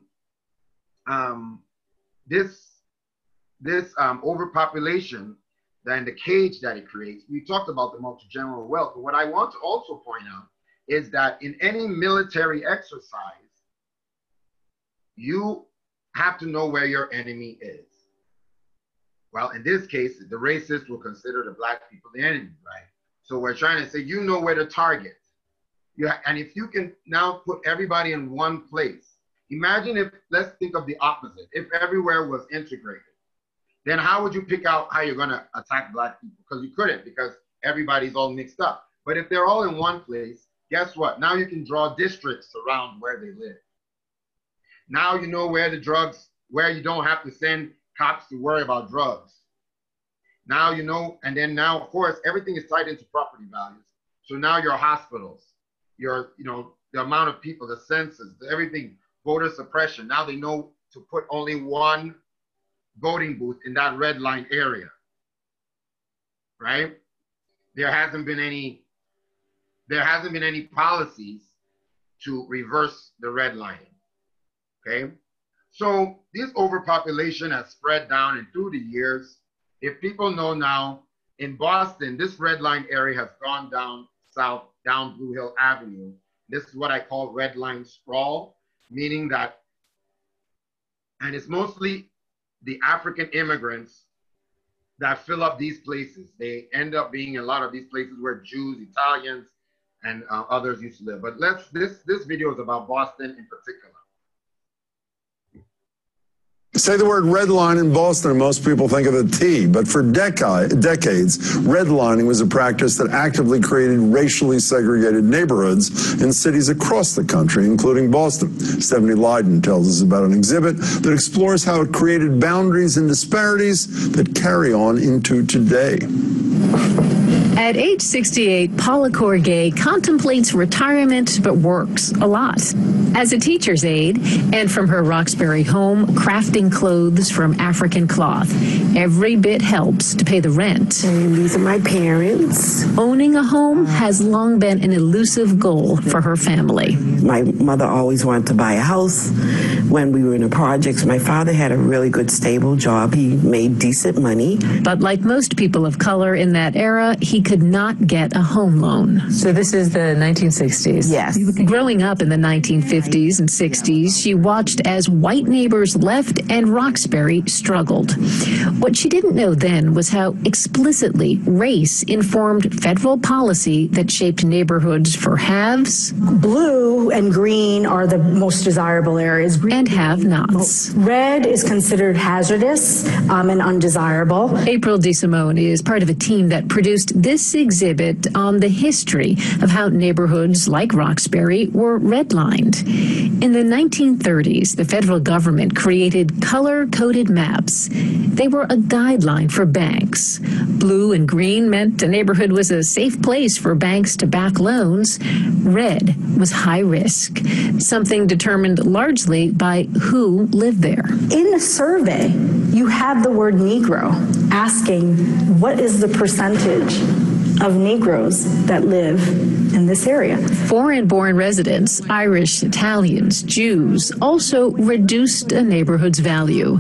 this overpopulation and the cage that it creates, we talked about the multi-general wealth, but what I want to also point out is that in any military exercise, you have to know where your enemy is. Well, in this case, the racists will consider the black people the enemy, right? So we're trying to say, you know where to target. And if you can now put everybody in one place, imagine if, let's think of the opposite, if everywhere was integrated, then how would you pick out how you're gonna attack black people? Because you couldn't, because everybody's all mixed up. But if they're all in one place, guess what? Now you can draw districts around where they live. Now you know where the drugs, where you don't have to send cops to worry about drugs. Now you know, and then now, of course, everything is tied into property values. So now your hospitals, your, you know, the amount of people, the census, everything, voter suppression. Now they know to put only one voting booth in that red line area, right? There hasn't been any policies to reverse the redlining, okay? So this overpopulation has spread down and through the years. If people know now, in Boston, this red line area has gone down south, down Blue Hill Avenue. This is what I call red line sprawl, meaning that, and it's mostly the African immigrants that fill up these places. They end up being in a lot of these places where Jews, Italians, and others used to live. But this video is about Boston in particular. Say the word redline in Boston and most people think of a T, but for decades, redlining was a practice that actively created racially segregated neighborhoods in cities across the country, including Boston. Stephanie Lydon tells us about an exhibit that explores how it created boundaries and disparities that carry on into today. At age 68, Paula Corgay contemplates retirement but works a lot. As a teacher's aide, and from her Roxbury home, crafting clothes from African cloth. Every bit helps to pay the rent. And these are my parents. Owning a home has long been an elusive goal for her family. My mother always wanted to buy a house. When we were in the projects, my father had a really good, stable job. He made decent money. But like most people of color in that era, he could not get a home loan. So this is the 1960s? Yes. Growing up in the 1950s and 60s, she watched as white neighbors left and Roxbury struggled. What she didn't know then was how explicitly race informed federal policy that shaped neighborhoods for haves. Blue and green are the most desirable areas. And have-nots. Red is considered hazardous and undesirable. April DeSimone is part of a team that produced this exhibit on the history of how neighborhoods like Roxbury were redlined. In the 1930s, the federal government created color-coded maps. They were a guideline for banks. Blue and green meant a neighborhood was a safe place for banks to back loans. Red was high risk, something determined largely by who lived there. In the survey, you have the word Negro, asking what is the percentage of Negroes that live in this area. Foreign-born residents, Irish, Italians, Jews, also reduced a neighborhood's value.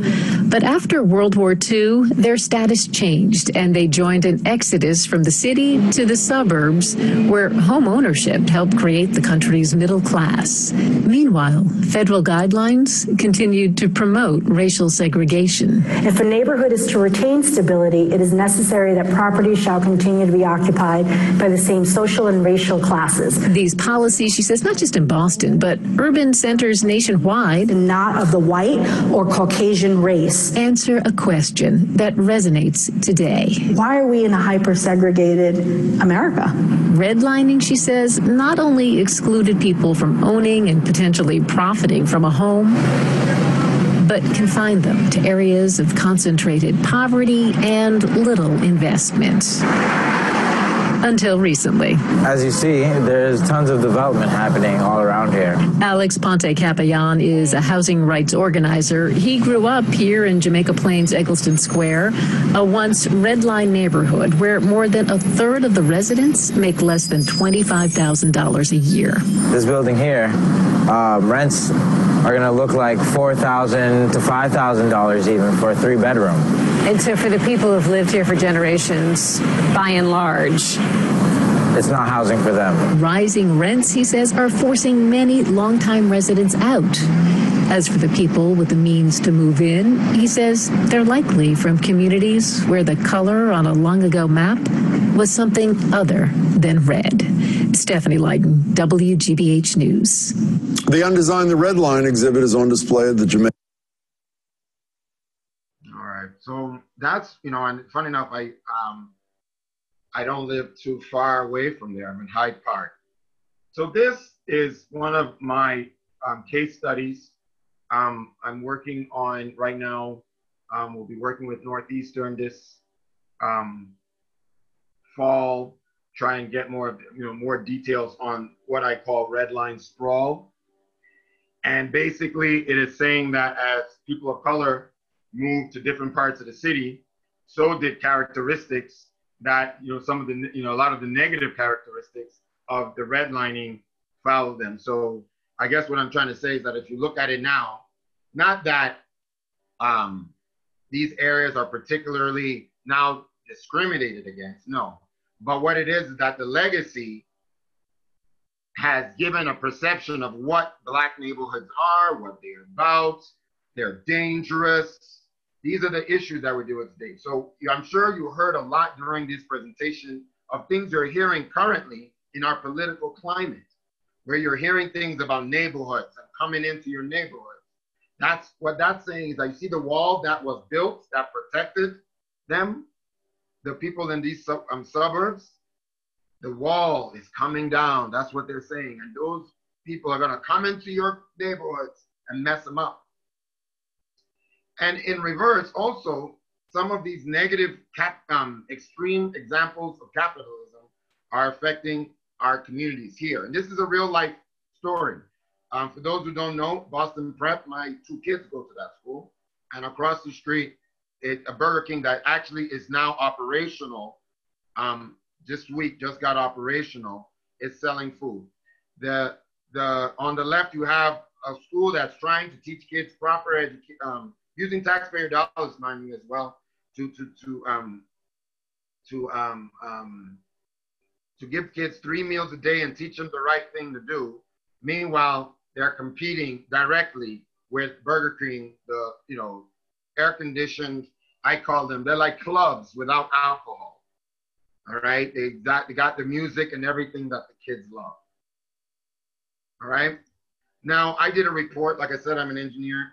But after World War II, their status changed, and they joined an exodus from the city to the suburbs, where home ownership helped create the country's middle class. Meanwhile, federal guidelines continued to promote racial segregation. If a neighborhood is to retain stability, it is necessary that property shall continue to be occupied by the same social and racial classes. These policies, she says, not just in Boston, but urban centers nationwide, not of the white or Caucasian race, answer a question that resonates today. Why are we in a hyper-segregated America? Redlining, she says, not only excluded people from owning and potentially profiting from a home, but confined them to areas of concentrated poverty and little investment. Until recently. As you see, there's tons of development happening all around here. Alex Ponte-Capayan is a housing rights organizer. He grew up here in Jamaica Plains, Eggleston Square, a once Redline neighborhood where more than a third of the residents make less than $25,000 a year. This building here, rents are going to look like $4,000 to $5,000 even for a 3-bedroom. And so for the people who've lived here for generations, by and large, it's not housing for them. Rising rents, he says, are forcing many longtime residents out. As for the people with the means to move in, he says they're likely from communities where the color on a long ago map was something other than red. Stephanie Leyden, WGBH News. The Undesigned, the Redline exhibit is on display at the Jamaica. So that's, and funny enough, I don't live too far away from there. I'm in Hyde Park. So this is one of my case studies I'm working on right now. We'll be working with Northeastern this fall, try and get more details on what I call redline sprawl. And basically it is saying that as people of color moved to different parts of the city, so did characteristics that, some of the, a lot of the negative characteristics of the redlining followed them. So I guess what I'm trying to say is that if you look at it now, not that these areas are particularly now discriminated against, no. But what it is that the legacy has given a perception of what Black neighborhoods are, what they're about, they're dangerous. These are the issues that we're dealing with today. So I'm sure you heard a lot during this presentation of things you're hearing currently in our political climate, where you're hearing things about neighborhoods and coming into your neighborhood. That's what that's saying is that you see the wall that was built that protected them, the people in these suburbs, the wall is coming down. That's what they're saying. And those people are gonna come into your neighborhoods and mess them up. And in reverse, also, some of these negative, extreme examples of capitalism are affecting our communities here. And this is a real life story. For those who don't know, Boston Prep, my 2 kids go to that school. And across the street, a Burger King that actually is now operational, this week just got operational, is selling food. On the left, you have a school that's trying to teach kids proper education, using taxpayer dollars, mind you, as well, to give kids 3 meals a day and teach them the right thing to do. Meanwhile, they're competing directly with Burger King, the air conditioned. I call them, they're like clubs without alcohol. All right, they got the music and everything that the kids love. All right. Now I did a report. Like I said, I'm an engineer,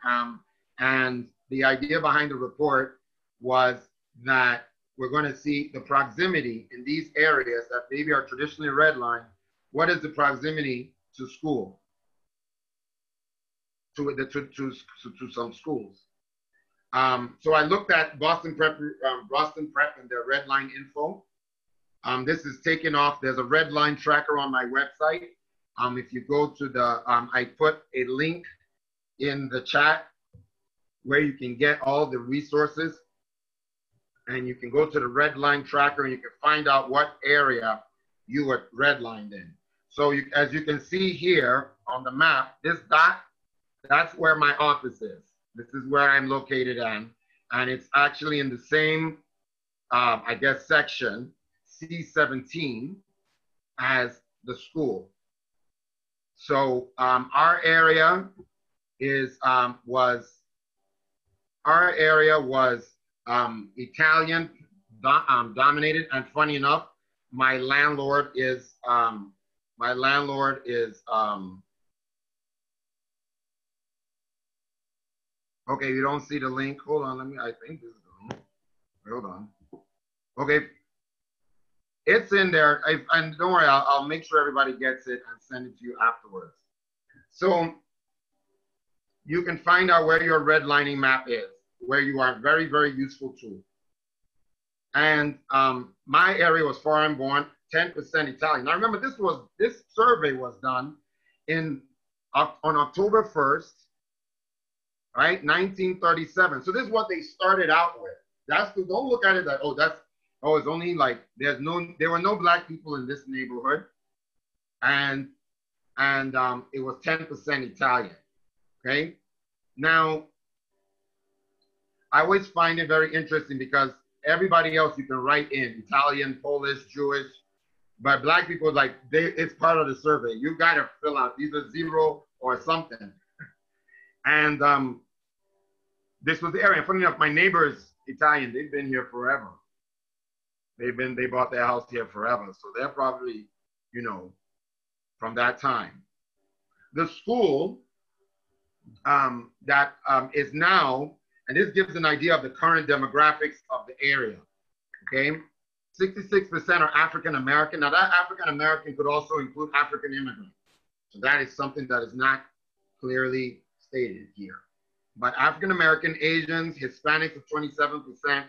and the idea behind the report was that we're going to see the proximity in these areas that maybe are traditionally redlined. What is the proximity to school? To some schools. So I looked at Boston Prep and their Redline info. This is taken off. There's a Redline tracker on my website. If you go to I put a link in the chat where you can get all the resources, and you can go to the Redline tracker and you can find out what area you were redlined in. So as you can see here on the map, this dot, that's where my office is. This is where I'm located at. And it's actually in the same, I guess, section, C17, as the school. So our area was Italian dominated, and funny enough, my landlord is okay, you don't see the link. Hold on, I think this is the link. Hold on. Okay, it's in there. And don't worry, I'll make sure everybody gets it and send it to you afterwards. So you can find out where your redlining map is, where you are. Very, very useful tool. And my area was foreign born, 10% Italian. Now remember, this survey was done on October 1st, right, 1937. So this is what they started out with. Don't look at it like, it's only like there were no black people in this neighborhood, and it was 10% Italian. Okay, now I always find it very interesting because everybody else you can write in Italian, Polish, Jewish, but black people, like, it's part of the survey. You got to fill out either 0 or something. And this was the area. Funny enough, my neighbor is Italian. They've been here forever. They bought their house here forever. So they're probably, from that time. The school that is now, and this gives an idea of the current demographics of the area, okay? 66% are African American. Now that African American could also include African immigrants. So that is something that is not clearly stated here. But African American, Asians, Hispanics are 27%.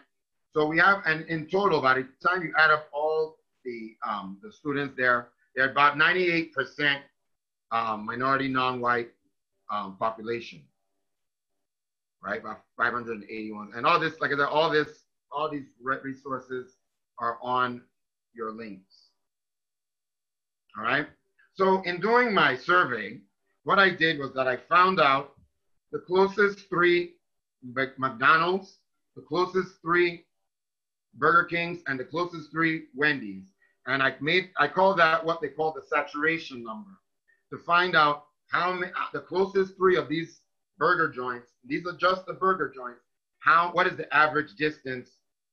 So we have, and in total, by the time you add up all the students there, they're about 98% minority, non-white population, right? About 581, and all this, like I said, all these resources are on your links. All right. So in doing my survey, what I did was that I found out the closest 3 McDonald's, the closest 3 Burger Kings, and the closest 3 Wendy's. And I call that what they call the saturation number, to find out how many, the closest 3 of these burger joints, these are just the burger joints, what is the average distance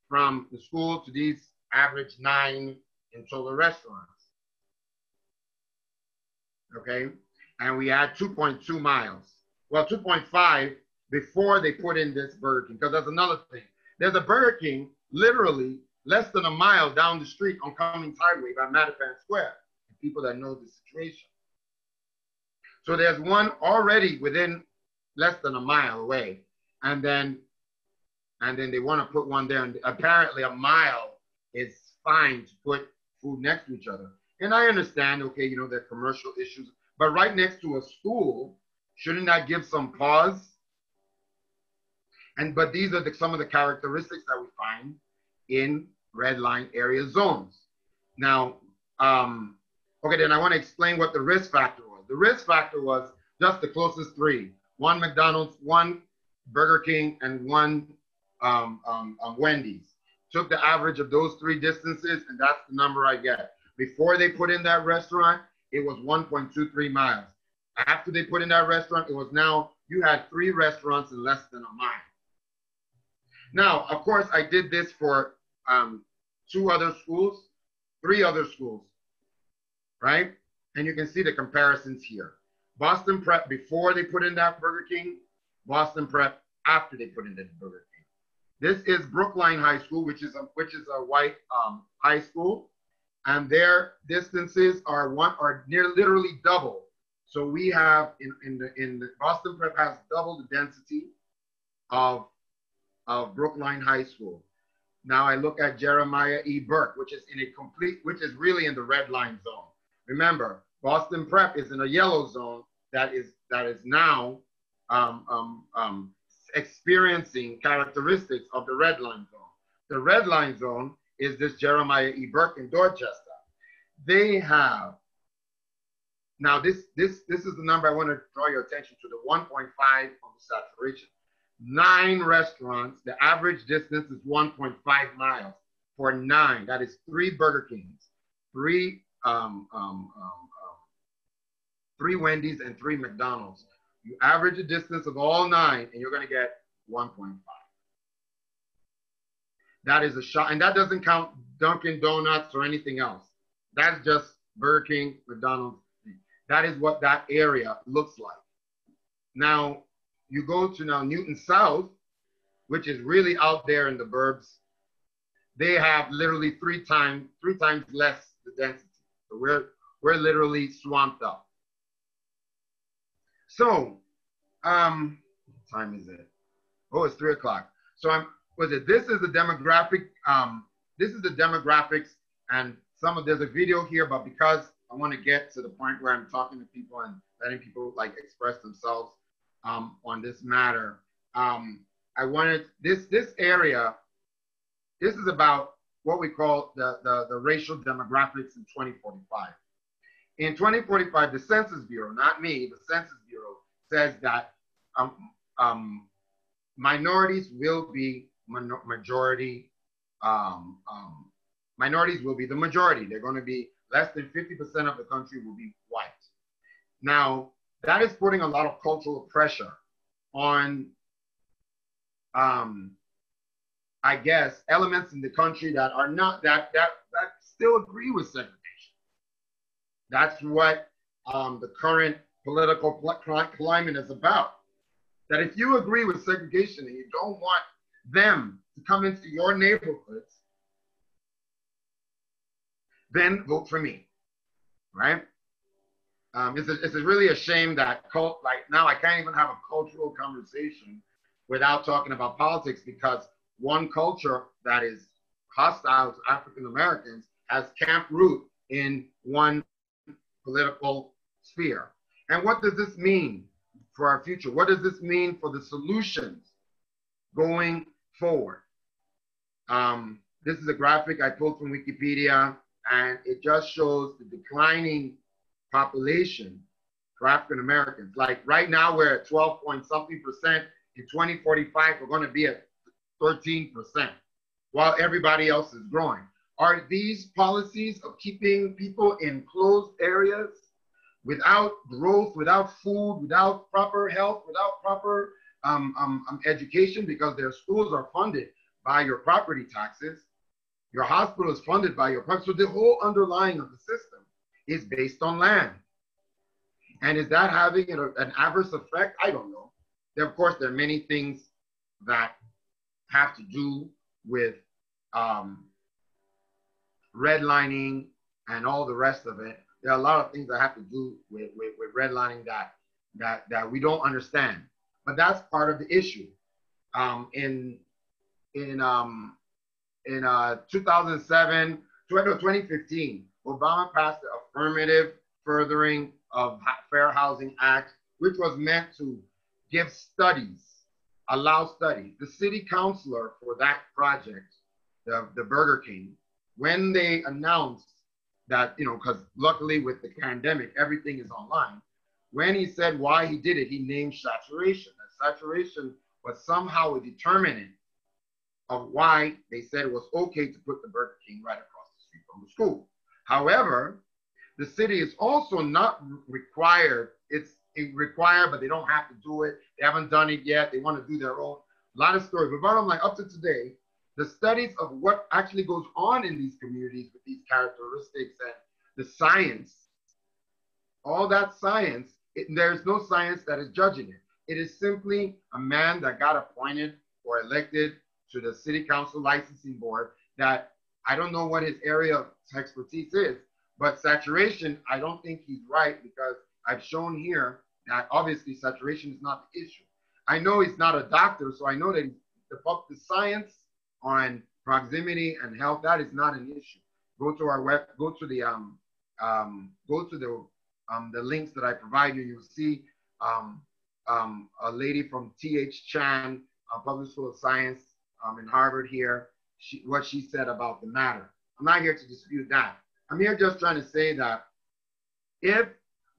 from the school to these average 9 in total restaurants. Okay, and we had 2.2 miles. Well, 2.5 before they put in this Burger King, because that's another thing. There's a Burger King literally less than a mile down the street on Cummings Highway by Mattapan Square, people that know the situation. So there's one already within less than a mile away, and then they want to put one there, and apparently a mile is fine to put food next to each other. And I understand, okay, there are commercial issues, but right next to a school, shouldn't that give some pause? But these are some of the characteristics that we find in redline area zones. Now, okay, then I want to explain what the risk factor was. The risk factor was just the closest 3, 1 McDonald's, 1 Burger King, and 1 Wendy's. Took the average of those 3 distances, and that's the number I get. Before they put in that restaurant, it was 1.23 miles. After they put in that restaurant, it was now, you had 3 restaurants in less than a mile. Now, of course, I did this for 3 other schools, right? And you can see the comparisons here. Boston Prep before they put in that Burger King, Boston Prep after they put in the Burger King. This is Brookline High School, which is a white high school, and their distances are literally double. So we have in the Boston Prep has double the density of Brookline High School. Now I look at Jeremiah E. Burke, which is really in the red line zone. Remember, Boston Prep is in a yellow zone that is now experiencing characteristics of the red line zone. The red line zone is this Jeremiah E. Burke in Dorchester. They have Now this is the number I want to draw your attention to, the 1.5 of the saturation. 9 restaurants, the average distance is 1.5 miles for 9. That is 3 Burger Kings, 3 Wendy's, and 3 McDonald's. You average the distance of all 9, and you're going to get 1.5. That is a shot, and that doesn't count Dunkin' Donuts or anything else. That's just Burger King, McDonald's. That is what that area looks like. Now, you go to now Newton South, which is really out there in the burbs. They have literally 3 times less the density. So we're literally swamped up. So, what time is it? Oh, it's 3 o'clock. So this is the demographic. This is the demographics, and there's a video here, but because I want to get to the point where I'm talking to people and letting people like express themselves on this matter. I wanted this area. This is about what we call the racial demographics in 2045. In 2045, the Census Bureau, not me, the Census Bureau says that minorities will be majority. Minorities will be the majority. They're going to be less than 50% of the country will be white. Now, that is putting a lot of cultural pressure on, I guess, elements in the country that are not, that still agree with segregation. That's what the current political climate is about. That if you agree with segregation and you don't want them to come into your neighborhoods, then vote for me, right? It's really a shame that now I can't even have a cultural conversation without talking about politics, because one culture that is hostile to African Americans has camp root in one political sphere. And what does this mean for our future? What does this mean for the solutions going forward? This is a graphic I pulled from Wikipedia, and it just shows the declining population for African Americans. Like right now, we're at 12-point-something%. In 2045, we're going to be at 13%, while everybody else is growing. Are these policies of keeping people in closed areas without growth, without food, without proper health, without proper education, because their schools are funded by your property taxes, your hospital is funded by your property. So the whole underlying of the system is based on land. And is that having an adverse effect? I don't know. Of course, there are many things that have to do with redlining and all the rest of it. There are a lot of things that have to do with redlining that we don't understand. But that's part of the issue. In 2015, Obama passed the Affirmative Furthering of Fair Housing Act, which was meant to give studies, allow studies. The city councilor for that project, the Burger King, when they announced that, because luckily with the pandemic, everything is online. When he said why he did it, he named saturation. That saturation was somehow a determinant of why they said it was okay to put the Burger King right across the street from the school. However, the city is also not required. It's required, but they don't have to do it. They haven't done it yet. They want to do their own. A lot of stories. But bottom line, up to today, the studies of what actually goes on in these communities with these characteristics and the science, all that science, there's no science that is judging it. It is simply a man that got appointed or elected to the city council licensing board that I don't know what his area of expertise is, but saturation, I don't think he's right, because I've shown here that obviously saturation is not the issue. I know he's not a doctor, so I know that the science on proximity and health, that is not an issue. Go to our web, go to the links that I provide you. You'll see a lady from T.H. Chan, Public School of Science in Harvard here, what she said about the matter. I'm not here to dispute that. I'm here just trying to say that if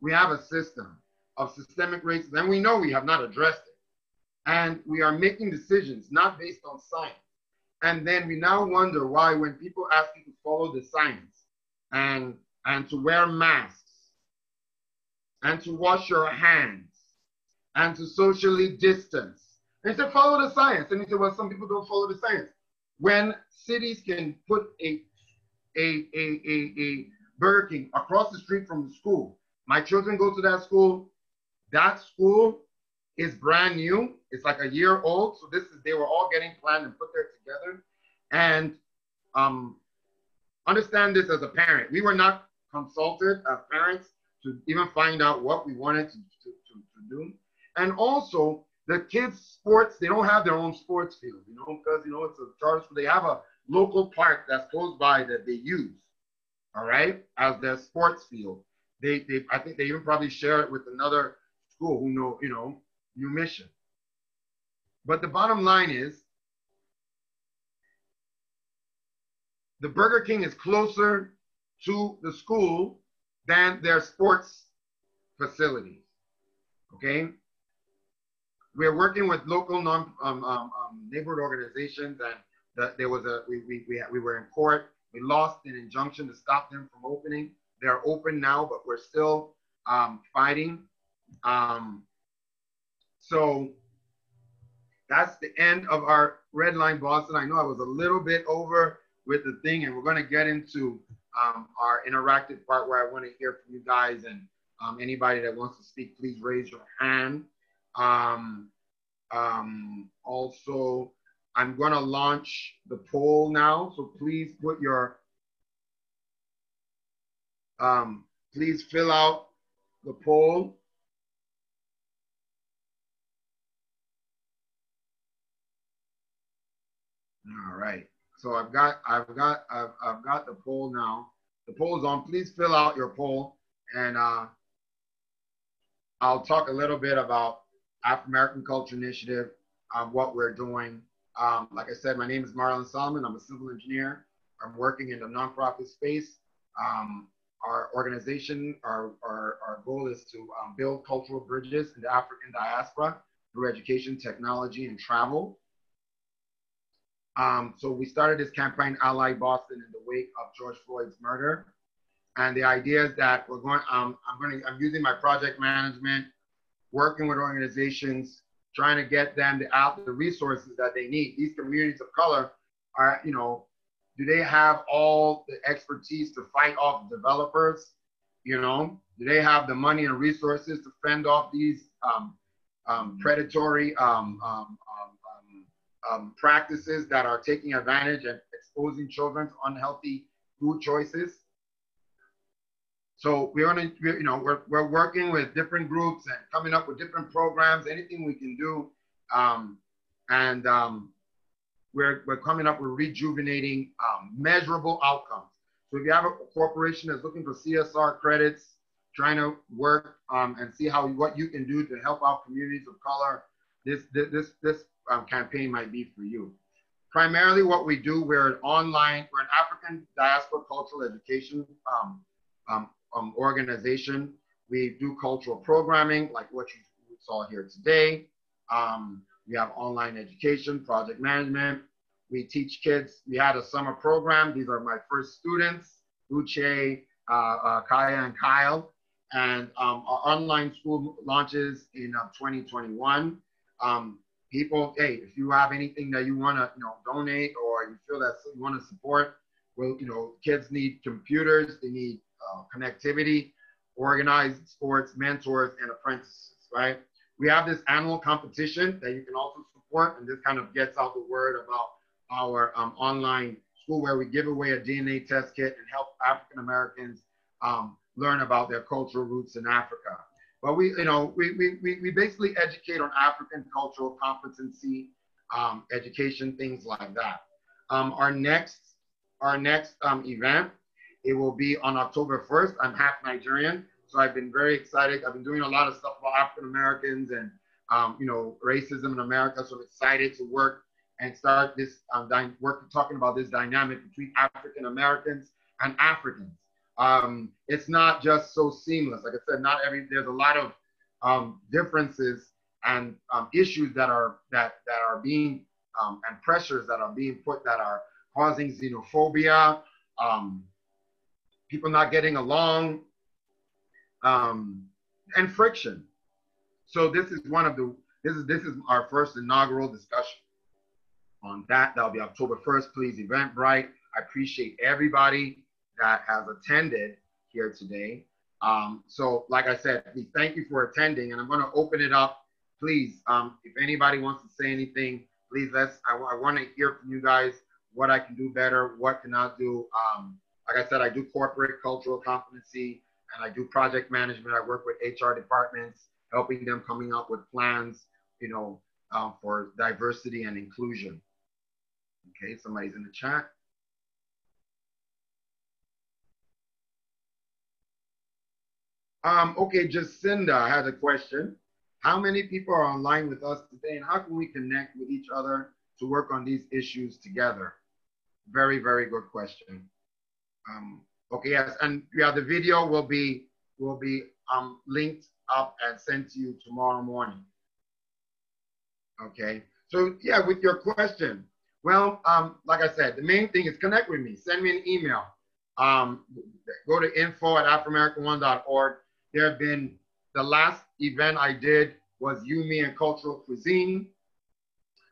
we have a system of systemic racism, and we know we have not addressed it. And we are making decisions not based on science. And then we now wonder why when people ask you to follow the science and to wear masks and to wash your hands and to socially distance, and say, follow the science. And you say, well, some people don't follow the science. When cities can put a Burger King across the street from the school, my children go to that school. That school is brand new. It's like a year old. So they were all getting planned and put there together. And understand this as a parent. We were not consulted as parents to even find out what we wanted to do. And also the kids' sports, they don't have their own sports field, because, it's a charter school. They have a local park that's close by that they use, all right, as their sports field. I think they even probably share it with another school who New Mission. But the bottom line is, the Burger King is closer to the school than their sports facilities, okay? We're working with local neighborhood organizations, and we were in court. We lost an injunction to stop them from opening. They're open now, but we're still fighting. So that's the end of our Redline Boston. I know I was a little bit over with the thing, and we're going to get into our interactive part where I want to hear from you guys, and anybody that wants to speak, please raise your hand. Also, I'm going to launch the poll now, so please put your please fill out the poll. All right. So I've got the poll now. The poll is on. Please fill out your poll, and I'll talk a little bit about Afro-American Culture Initiative, what we're doing. Like I said, my name is Marlon Solomon. I'm a civil engineer. I'm working in the nonprofit space. Our organization, our goal is to build cultural bridges in the African diaspora through education, technology, and travel. So we started this campaign, Ally Boston, in the wake of George Floyd's murder. And the idea is that we're going, I'm using my project management, working with organizations, trying to get them the resources that they need. These communities of color are, do they have all the expertise to fight off developers? Do they have the money and resources to fend off these predatory practices that are taking advantage and exposing children to unhealthy food choices? So we're working with different groups and coming up with different programs, anything we can do, we're coming up with rejuvenating measurable outcomes. So if you have a corporation that's looking for CSR credits, trying to work and see what you can do to help out communities of color, this campaign might be for you. Primarily what we do, we're an African diaspora cultural education organization. We do cultural programming like what you saw here today. We have online education, project management. We teach kids. We had a summer program. These are my first students, Uche, Kaya, and Kyle. And our online school launches in 2021. People, hey, if you have anything that you want to, donate, or you feel that you want to support, well, kids need computers, they need connectivity, organized sports, mentors, and apprentices, right? We have this annual competition that you can also support, and this kind of gets out the word about our online school, where we give away a DNA test kit and help African Americans learn about their cultural roots in Africa. But we basically educate on African cultural competency, education, things like that. Our next event, it will be on October 1st. I'm half Nigerian, so I've been very excited. I've been doing a lot of stuff about African Americans and racism in America. So I'm excited to work and start this talking about this dynamic between African Americans and Africans. it's not just so seamless. Like I said, there's a lot of differences and issues that are being and pressures that are being put that are causing xenophobia, people not getting along, and friction. So this is our first inaugural discussion on that. That'll be October 1st. Please, Eventbrite. I appreciate everybody that has attended here today. So like I said, please thank you for attending, and I'm going to open it up. Please, if anybody wants to say anything, please I want to hear from you guys what I can do better, what can I do. Like I said, I do corporate cultural competency, and I do project management. I work with HR departments, helping them coming up with plans, for diversity and inclusion. Okay, somebody's in the chat. Okay, Jacinda has a question. How many people are online with us today, and how can we connect with each other to work on these issues together? Very, very good question. Okay, yes, and yeah, the video will be linked up and sent to you tomorrow morning. Okay, so yeah, with your question, well, like I said, the main thing is connect with me. Send me an email. Go to info@afrimericanone.org. There have been, the last event I did was You, Me, and Cultural Cuisine.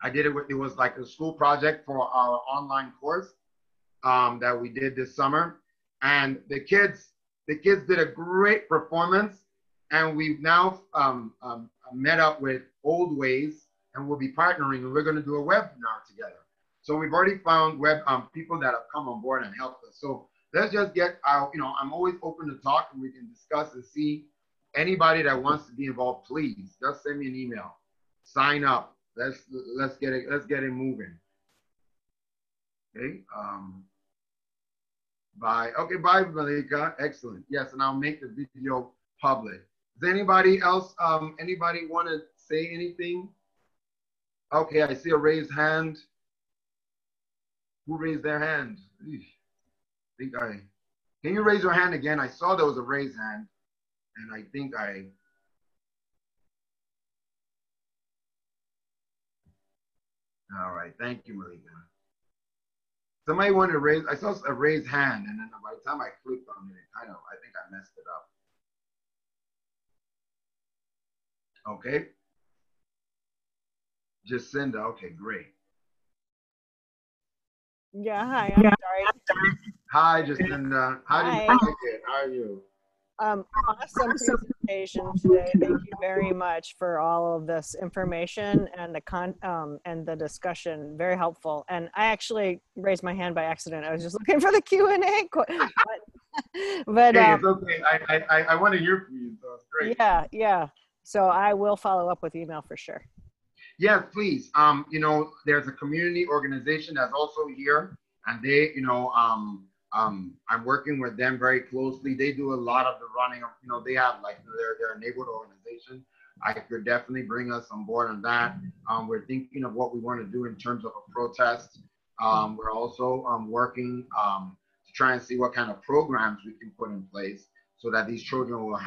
I did it was like a school project for our online course that we did this summer. And the kids did a great performance. And we've now met up with Old Ways, and we'll be partnering, and we're going to do a webinar together. So we've already found people that have come on board and helped us. So let's just get out, I'm always open to talk, and we can discuss and see anybody that wants to be involved. Please just send me an email, sign up. Let's get it moving. Okay. Bye. Okay. Bye, Malika. Excellent. Yes, and I'll make the video public. Does anybody else? Anybody want to say anything? Okay, I see a raised hand. Who raised their hand? Can you raise your hand again? I saw there was a raised hand, and I think all right, thank you, Malika. Somebody wanted to raise, I saw a raised hand, and then by the time I clicked on it, I think I messed it up. Okay. Jacinda, okay, great. Yeah, hi, I'm sorry. Hi, Jacinda. How did you like it? How are you? Awesome presentation today. Thank you very much for all of this information and the discussion. Very helpful. And I actually raised my hand by accident. I was just looking for the Q&A. But hey, it's okay. I want to hear from you, so it's great. Yeah. So I will follow up with email for sure. Yes, please. There's a community organization that's also here, and they, I'm working with them very closely. They do a lot of the running of, they have like their neighborhood organization. I could definitely bring us on board on that. We're thinking of what we want to do in terms of a protest. We're also working to try and see what kind of programs we can put in place so that these children will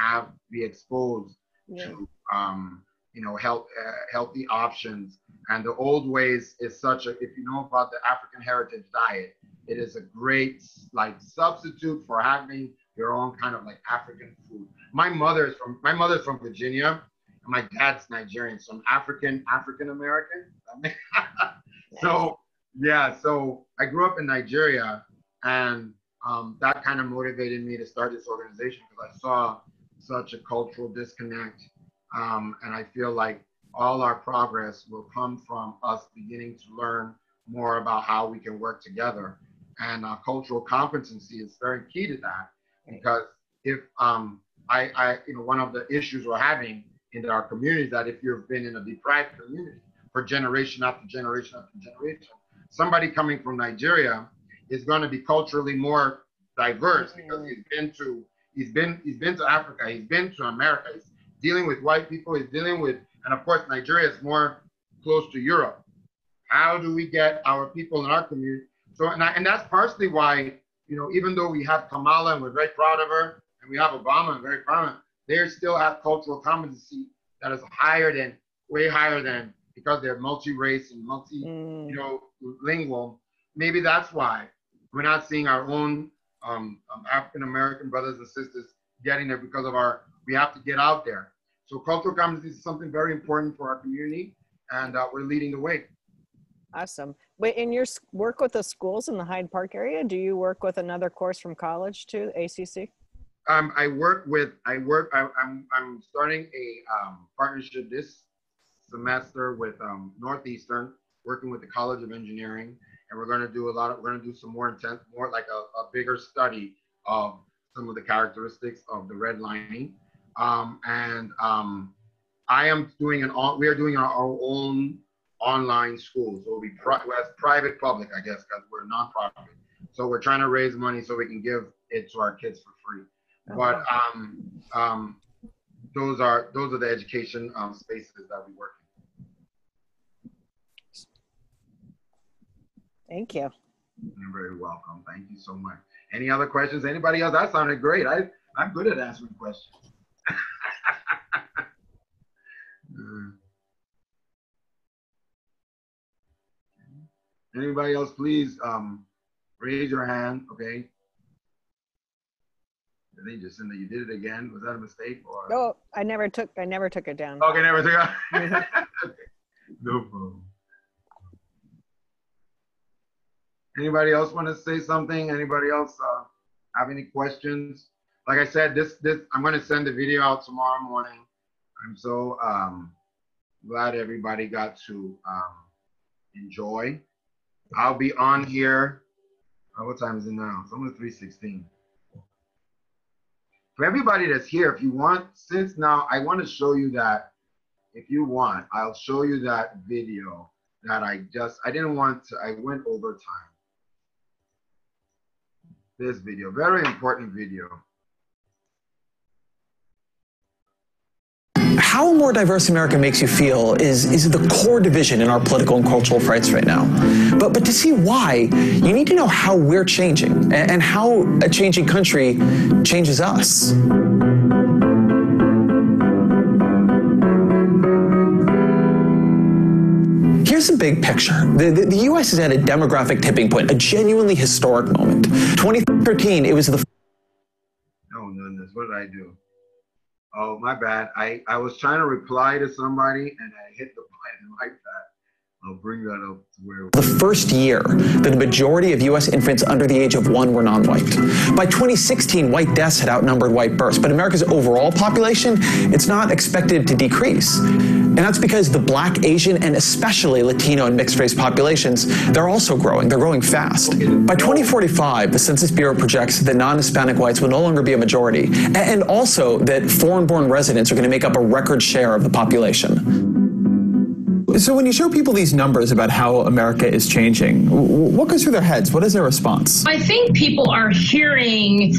be exposed to healthy options. And the Old Ways is if you know about the African heritage diet, it is a great substitute for having your own kind of African food. My mother's from Virginia, and my dad's Nigerian, so I'm African American. So yeah, so I grew up in Nigeria, and that kind of motivated me to start this organization because I saw such a cultural disconnect. And I feel like all our progress will come from us beginning to learn more about how we can work together. And cultural competency is very key to that, because if one of the issues we're having in our community is that if you've been in a deprived community for generation after generation after generation, somebody coming from Nigeria is going to be culturally more diverse because he's been to Africa, he's been to America, he's dealing with white people, he's dealing with, and of course Nigeria is more close to Europe. How do we get our people in our community? So, and that's partially why you know, even though we have Kamala and we're very proud of her, and we have Obama and very proud of her, they still have cultural competency that is way higher than, because they're multi-race and you know, lingual. Maybe that's why we're not seeing our own African-American brothers and sisters getting there, because of we have to get out there. So cultural competency is something very important for our community, and we're leading the way. Awesome. Wait, in your work with the schools in the Hyde Park area, do you work with another course from college too, ACC? I'm starting a partnership this semester with Northeastern, working with the College of Engineering, and we're going to do some more intense, more like a bigger study of some of the characteristics of the redlining. I am doing we are doing our own online school. So it'll be private public, I guess, because we're nonprofit. So we're trying to raise money so we can give it to our kids for free. But those are the education spaces that we work in. Thank you. You're very welcome. Thank you so much. Any other questions? Anybody else? That sounded great. I'm good at answering questions. Anybody else, please raise your hand. Okay. They just said that you did it again. Was that a mistake? Or? No, I never took it down. Okay, never took it. Okay. No problem. Anybody else want to say something? Anybody else have any questions? Like I said, I'm going to send the video out tomorrow morning. I'm so glad everybody got to enjoy. I'll be on here. What time is it now? It's only 3:16. For everybody that's here, if you want, since now I want to show you that, if you want, I'll show you that video that I went over time. This video, very important video. How a more diverse America makes you feel is the core division in our political and cultural fights right now. But to see why, you need to know how we're changing and how a changing country changes us. Here's the big picture. The U.S. is at a demographic tipping point, a genuinely historic moment. 2013, it was the... Oh, goodness, what did I do? Oh, my bad. I was trying to reply to somebody and I hit the button like that. I'll bring that up to where... The first year that the majority of U.S. infants under the age of 1 were non-white. By 2016, white deaths had outnumbered white births, but America's overall population, it's not expected to decrease. And that's because the Black, Asian, and especially Latino and mixed-race populations, they're also growing. They're growing fast. By 2045, the Census Bureau projects that non-Hispanic whites will no longer be a majority, and also that foreign-born residents are going to make up a record share of the population. So when you show people these numbers about how America is changing, what goes through their heads? What is their response? I think people are hearing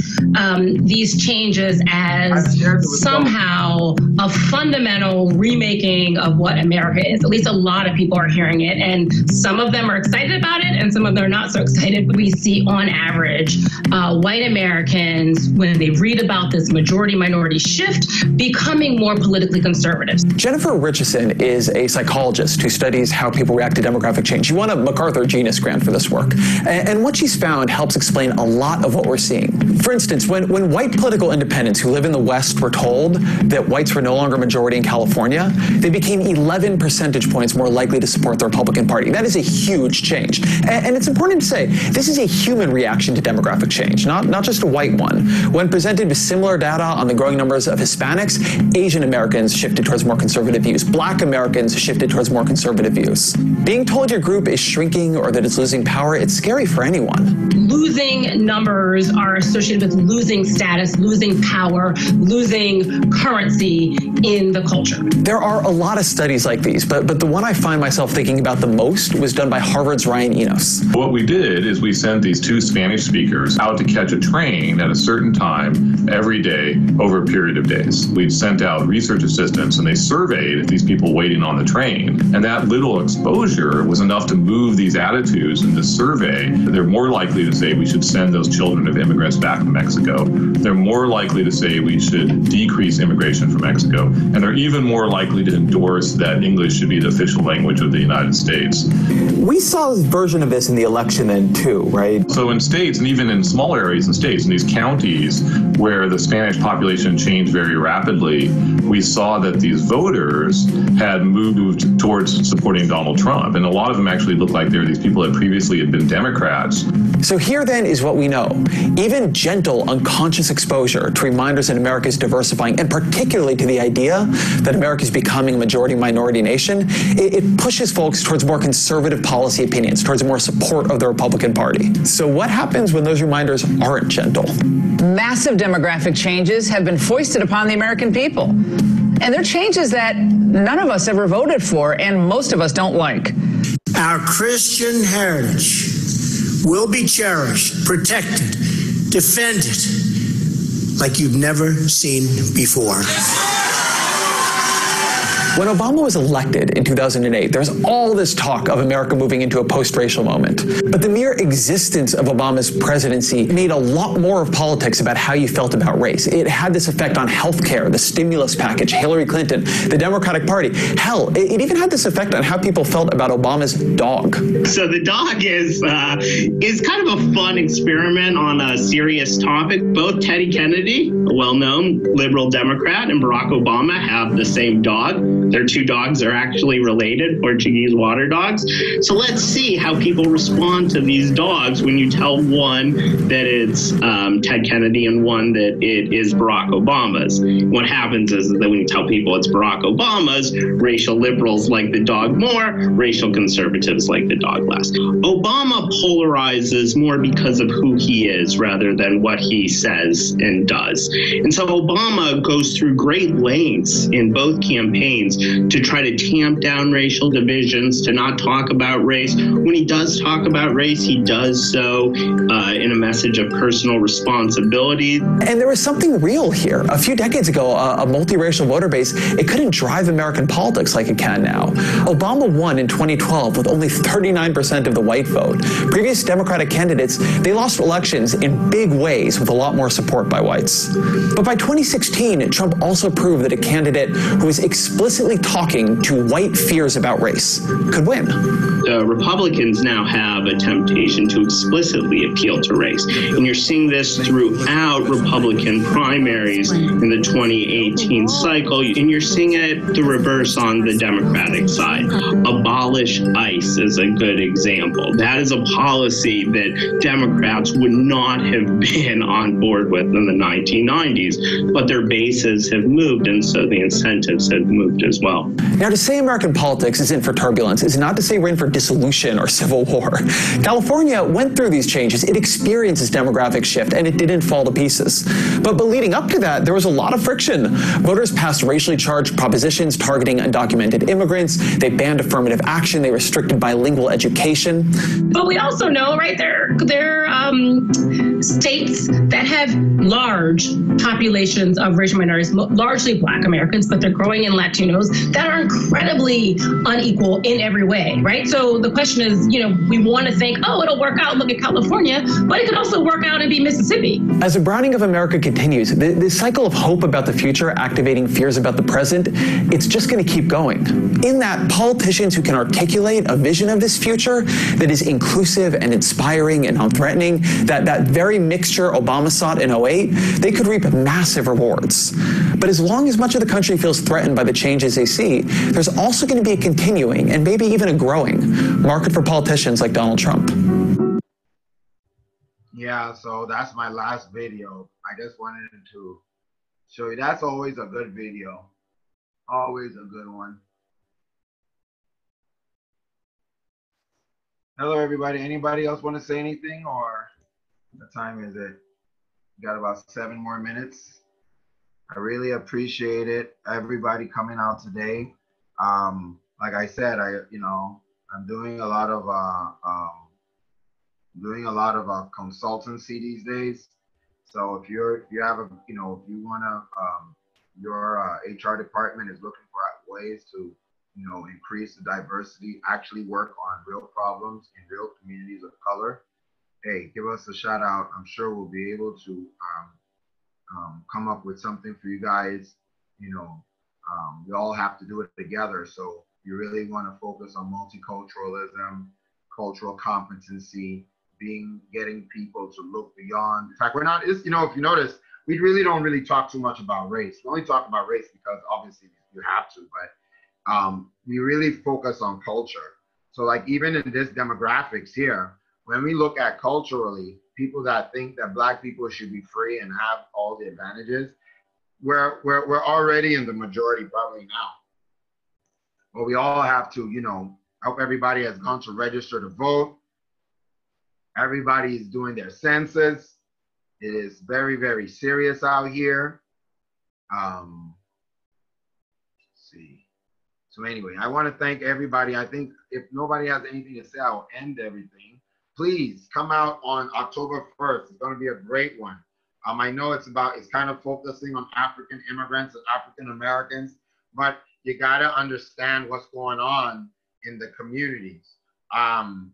these changes as somehow a fundamental remaking of what America is. At least a lot of people are hearing it, and some of them are excited about it, and some of them are not so excited. We see on average white Americans, when they read about this majority-minority shift, becoming more politically conservative. Jennifer Richardson is a psychologist who studies how people react to demographic change. She won a MacArthur Genius Grant for this work. And what she's found helps explain a lot of what we're seeing. For instance, when white political independents who live in the West were told that whites were no longer majority in California, they became 11 percentage points more likely to support the Republican Party. That is a huge change. And it's important to say, this is a human reaction to demographic change, not just a white one. When presented with similar data on the growing numbers of Hispanics, Asian Americans shifted towards more conservative views. Black Americans shifted towards more conservative views. Being told your group is shrinking or that it's losing power, it's scary for anyone. Losing numbers are associated with losing status, losing power, losing currency in the culture. There are a lot of studies like these, but the one I find myself thinking about the most was done by Harvard's Ryan Enos. What we did is we sent these 2 Spanish speakers out to catch a train at a certain time every day over a period of days. We'd sent out research assistants and they surveyed these people waiting on the train. And that little exposure was enough to move these attitudes in this survey. They're more likely to say we should send those children of immigrants back to Mexico. They're more likely to say we should decrease immigration from Mexico. And they're even more likely to endorse that English should be the official language of the United States. We saw a version of this in the election then too, right? So in states, and even in small areas in states, in these counties where the Spanish population changed very rapidly, we saw that these voters had moved towards supporting Donald Trump. And a lot of them actually looked like they were these people that previously had been Democrats. So here then is what we know. Even gentle, unconscious exposure to reminders that America is diversifying, and particularly to the idea that America is becoming a majority-minority nation, it pushes folks towards more conservative policy opinions, towards more support of the Republican Party. So what happens when those reminders aren't gentle? Massive demographic changes have been foisted upon the American people. And they're changes that none of us ever voted for, and most of us don't like. Our Christian heritage will be cherished, protected, defended like you've never seen before. When Obama was elected in 2008, there was all this talk of America moving into a post-racial moment. But the mere existence of Obama's presidency made a lot more of politics about how you felt about race. It had this effect on healthcare, the stimulus package, Hillary Clinton, the Democratic Party. Hell, it even had this effect on how people felt about Obama's dog. So the dog is kind of a fun experiment on a serious topic. Both Teddy Kennedy, a well-known liberal Democrat, and Barack Obama have the same dog. Their two dogs are actually related, Portuguese water dogs. So let's see how people respond to these dogs when you tell one that it's Ted Kennedy and one that it is Barack Obama's. What happens is that when you tell people it's Barack Obama's, racial liberals like the dog more, racial conservatives like the dog less. Obama polarizes more because of who he is rather than what he says and does. And so Obama goes through great lengths in both campaigns to try to tamp down racial divisions, to not talk about race. When he does talk about race, he does so in a message of personal responsibility. And there was something real here. A few decades ago, a multiracial voter base, it couldn't drive American politics like it can now. Obama won in 2012 with only 39% of the white vote. Previous Democratic candidates, they lost elections in big ways with a lot more support by whites. But by 2016, Trump also proved that a candidate who was explicitly talking to white fears about race could win. Republicans now have a temptation to explicitly appeal to race. And you're seeing this throughout Republican primaries in the 2018 cycle. And you're seeing it the reverse on the Democratic side. Abolish ICE is a good example. That is a policy that Democrats would not have been on board with in the 1990s, but their bases have moved, and so the incentives have moved as well. Now, to say American politics is in for turbulence is not to say we're in for dissolution or civil war. California went through these changes. It experienced this demographic shift, and it didn't fall to pieces. But leading up to that, there was a lot of friction. Voters passed racially charged propositions targeting undocumented immigrants. They banned affirmative action. They restricted bilingual education. But we also know, right, there are states that have large populations of racial minorities, largely Black Americans, but they're growing in Latinos that are incredibly unequal in every way, right? So the question is, we want to think, oh, it'll work out, look at California, but it could also work out and be Mississippi. As the browning of America continues, this cycle of hope about the future activating fears about the present, it's just going to keep going. In that, politicians who can articulate a vision of this future that is inclusive and inspiring and non-threatening, that very mixture Obama sought in 2008, they could reap massive rewards. But as long as much of the country feels threatened by the changes they see, there's also going to be a continuing and maybe even a growing market for politicians like Donald Trump. Yeah, so that's my last video. I just wanted to show you. That's always a good video. Always a good one. Hello, everybody. Anybody else want to say anything, or what time is it? We got about 7 more minutes. I really appreciate it. Everybody coming out today. Like I said, I'm doing a lot of consultancy these days. So if you have a, if you want to, your HR department is looking for ways to you know, increase the diversity, actually work on real problems in real communities of color, hey, give us a shout out. I'm sure we'll be able to come up with something for you guys. You know, we all have to do it together. So you really want to focus on multiculturalism, cultural competency, getting people to look beyond. In fact, we're not, you know, if you notice, we really don't really talk too much about race. We only talk about race because obviously you have to, but we really focus on culture. So like even in this demographics here, when we look at culturally, people that think that Black people should be free and have all the advantages, we're already in the majority probably now. But we all have to, you know, hope everybody has gone to register to vote. Everybody is doing their census. It is very, very serious out here. Let's see. So anyway, I want to thank everybody. I think if nobody has anything to say, I will end everything. Please come out on October 1st. It's going to be a great one. I know it's kind of focusing on African immigrants and African Americans, but you got to understand what's going on in the communities. I'll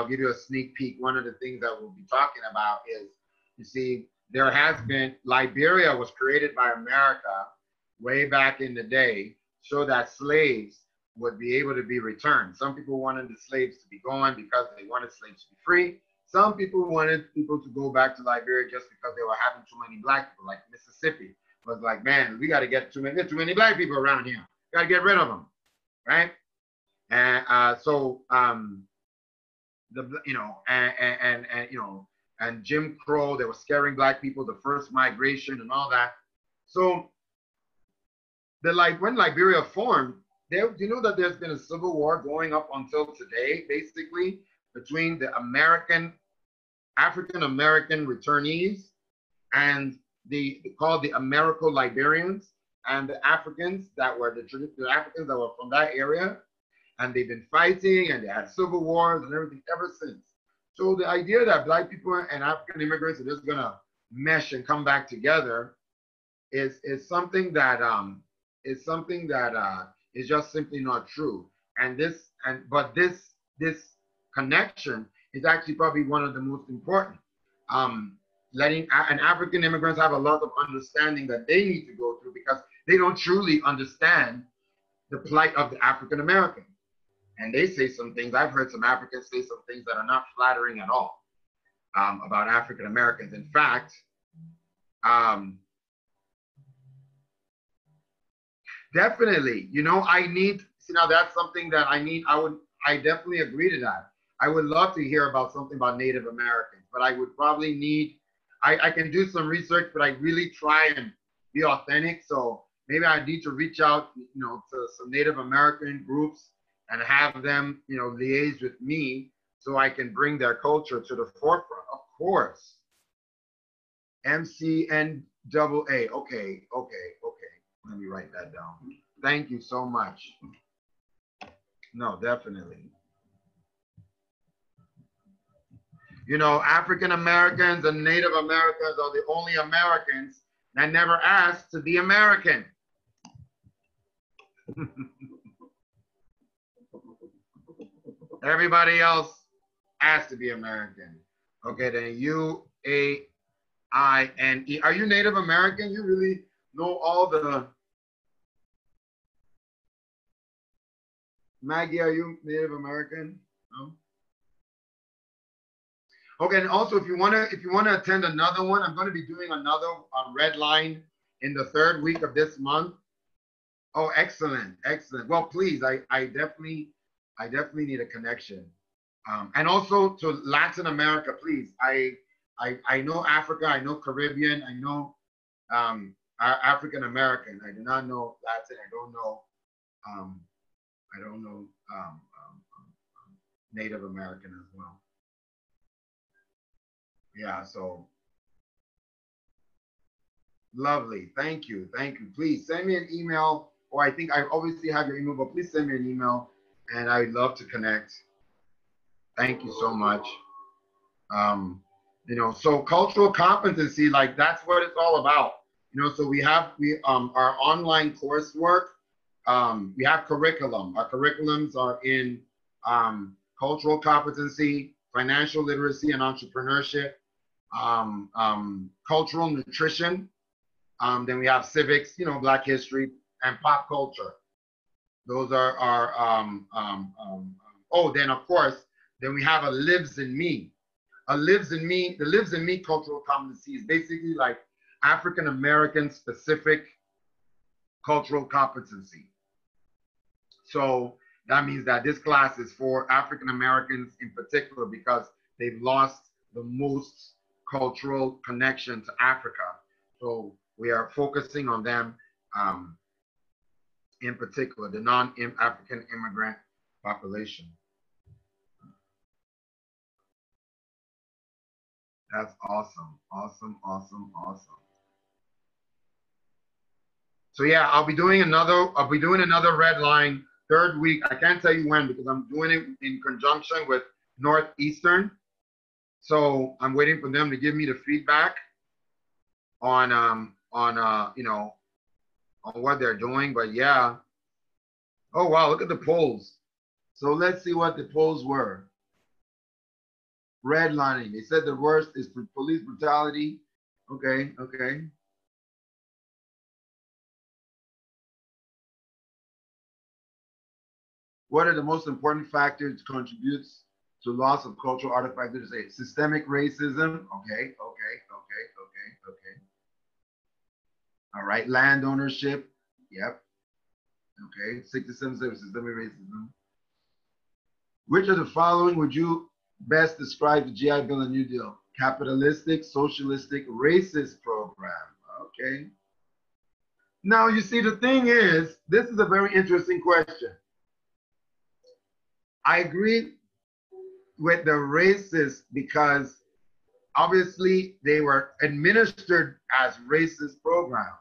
give you a sneak peek. One of the things that we'll be talking about is, you see, there has been, Liberia was created by America way back in the day so that slaves would be able to be returned. Some people wanted the slaves to be gone because they wanted slaves to be free. Some people wanted people to go back to Liberia just because they were having too many Black people, like Mississippi was like, man, we got to get too many Black people around here. Got to get rid of them, right? And and Jim Crow, they were scaring Black people, the first migration and all that. So when Liberia formed, you know that there's been a civil war going up until today, basically, between the African-American returnees and called the Americo-Liberians, and the Africans that were from that area. And they've been fighting, and they had civil wars and everything ever since. So the idea that Black people and African immigrants are just gonna mesh and come back together is something that is just simply not true. But this connection is actually probably one of the most important. Letting African immigrants have a lot of understanding that they need to go through because they don't truly understand the plight of the African American. And they say some things, I've heard some Africans say some things that are not flattering at all about African Americans. In fact, definitely, you know, now that's something that I definitely agree to that. I would love to hear about something about Native Americans, but I would probably need, I can do some research, but I really try and be authentic. So maybe I need to reach out, you know, to some Native American groups and have them, you know, liaise with me so I can bring their culture to the forefront. Of course. MCNAA. Okay. Let me write that down. Thank you so much. No, definitely. You know, African Americans and Native Americans are the only Americans that never asked to be American. Everybody else asked to be American. Okay, then UAINE. Are you Native American? You really know all the... Maggie, are you Native American? No? Okay, and also if you wanna attend another one, I'm gonna be doing another Redline in the 3rd week of this month. Oh, excellent. Well, please, I definitely need a connection. And also to Latin America, please. I know Africa, I know Caribbean, I know African American. I do not know Latin. I don't know Native American as well. Yeah, so lovely. Thank you. Please send me an email, or I think I obviously have your email, but please send me an email and I'd love to connect. Thank you so much. You know, so cultural competency, like that's what it's all about. You know, so we have our online coursework we have curriculum. Our curriculums are in cultural competency, financial literacy and entrepreneurship, cultural nutrition. Then we have civics, you know, Black history, and pop culture. Those are our, oh, then of course, then we have a lives in me. A lives in me, the lives in me cultural competency is basically like African American specific cultural competency. So that means that this class is for African Americans in particular because they've lost the most cultural connection to Africa. So we are focusing on them in particular, the non-African immigrant population. That's awesome, awesome, awesome, awesome. So yeah, I'll be doing another Redline third week. I can't tell you when because I'm doing it in conjunction with Northeastern. So I'm waiting for them to give me the feedback on you know, on what they're doing. But yeah. Oh wow, look at the polls. So let's see what the polls were. Redlining. They said the worst is police brutality. Okay, okay. What are the most important factors contributes to loss of cultural artifacts? They say systemic racism. Okay, okay, okay, okay, okay. All right, land ownership. Yep. Okay, 67 systemic racism. Which of the following would you best describe the GI Bill and New Deal? Capitalistic, socialistic, racist program. Okay. Now, you see, the thing is, this is a very interesting question. I agree with the racist because obviously they were administered as racist programs.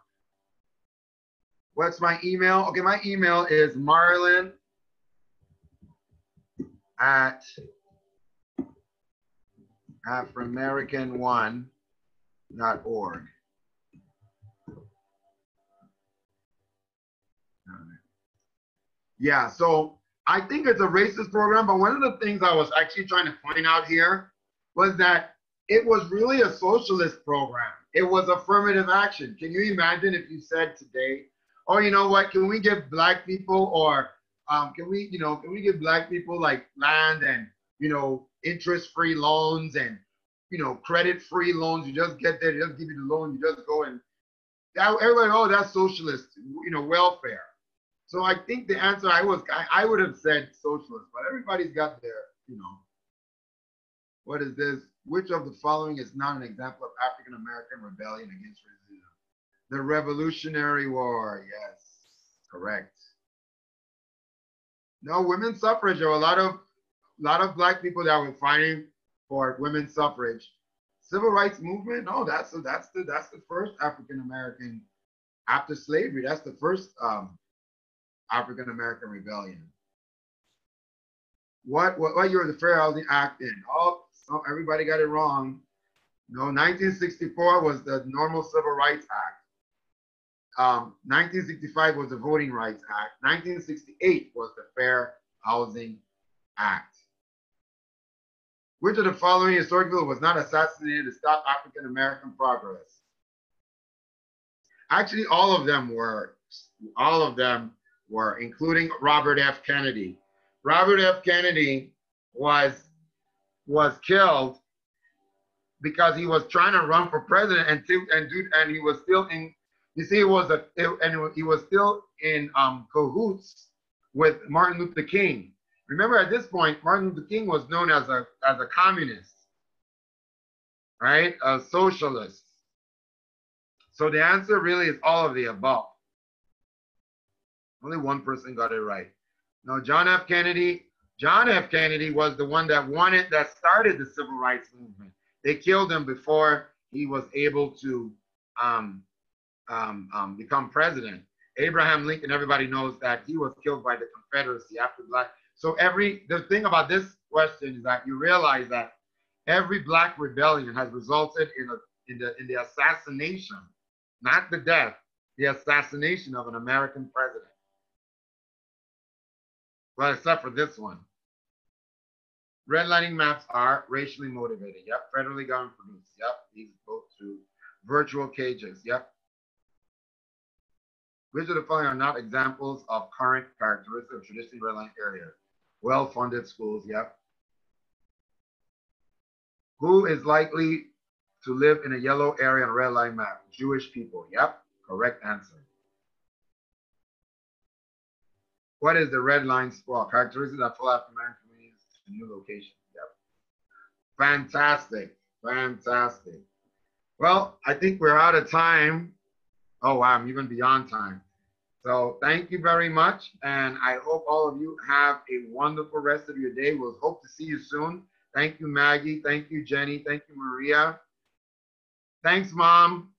What's my email? Okay, my email is marlon@afrimerican1.org. Yeah, so I think it's a racist program, but one of the things I was actually trying to point out here was that it was really a socialist program. It was affirmative action. Can you imagine if you said today, oh, you know what, can we give Black people or can we give Black people like land and, you know, interest-free loans and, you know, credit-free loans. You just get there, they just give you the loan, you just go and everybody, oh, that's socialist, you know, welfare. So I think the answer I would have said socialist, but everybody's got their, you know. What is this? Which of the following is not an example of African American rebellion against racism? The Revolutionary War, yes, correct. No, women's suffrage. There were a lot of Black people that were fighting for women's suffrage. Civil rights movement. No, that's the first African American after slavery. That's the first African American rebellion. What year was the Fair Housing Act in? Oh, so everybody got it wrong. No, 1964 was the normal Civil Rights Act. 1965 was the Voting Rights Act. 1968 was the Fair Housing Act. Which of the following historic figures was not assassinated to stop African American progress? Actually, all of them were, including Robert F. Kennedy. Robert F. Kennedy was killed because he was trying to run for president and he was still in. You see, he was still in cahoots with Martin Luther King. Remember, at this point, Martin Luther King was known as a communist, right? A socialist. So the answer really is all of the above. Only one person got it right. No, John F. Kennedy was the one that started the civil rights movement. They killed him before he was able to become president. Abraham Lincoln, everybody knows that he was killed by the Confederacy after Black. So the thing about this question is that you realize that every Black rebellion has resulted in the assassination, not the death, the assassination of an American president. Well, except for this one. Redlining maps are racially motivated. Yep. Federally government produced. Yep. These go to virtual cages. Yep. Which of the following are not examples of current characteristics of traditionally redlined areas? Well-funded schools. Yep. Who is likely to live in a yellow area on a red line map? Jewish people. Yep. Correct answer. What is the red line sprawl? Characteristics that full African-American communities to new locations. Yep. Fantastic. Fantastic. Well, I think we're out of time. Oh, wow. I'm even beyond time. So thank you very much. And I hope all of you have a wonderful rest of your day. We'll hope to see you soon. Thank you, Maggie. Thank you, Jenny. Thank you, Maria. Thanks, Mom.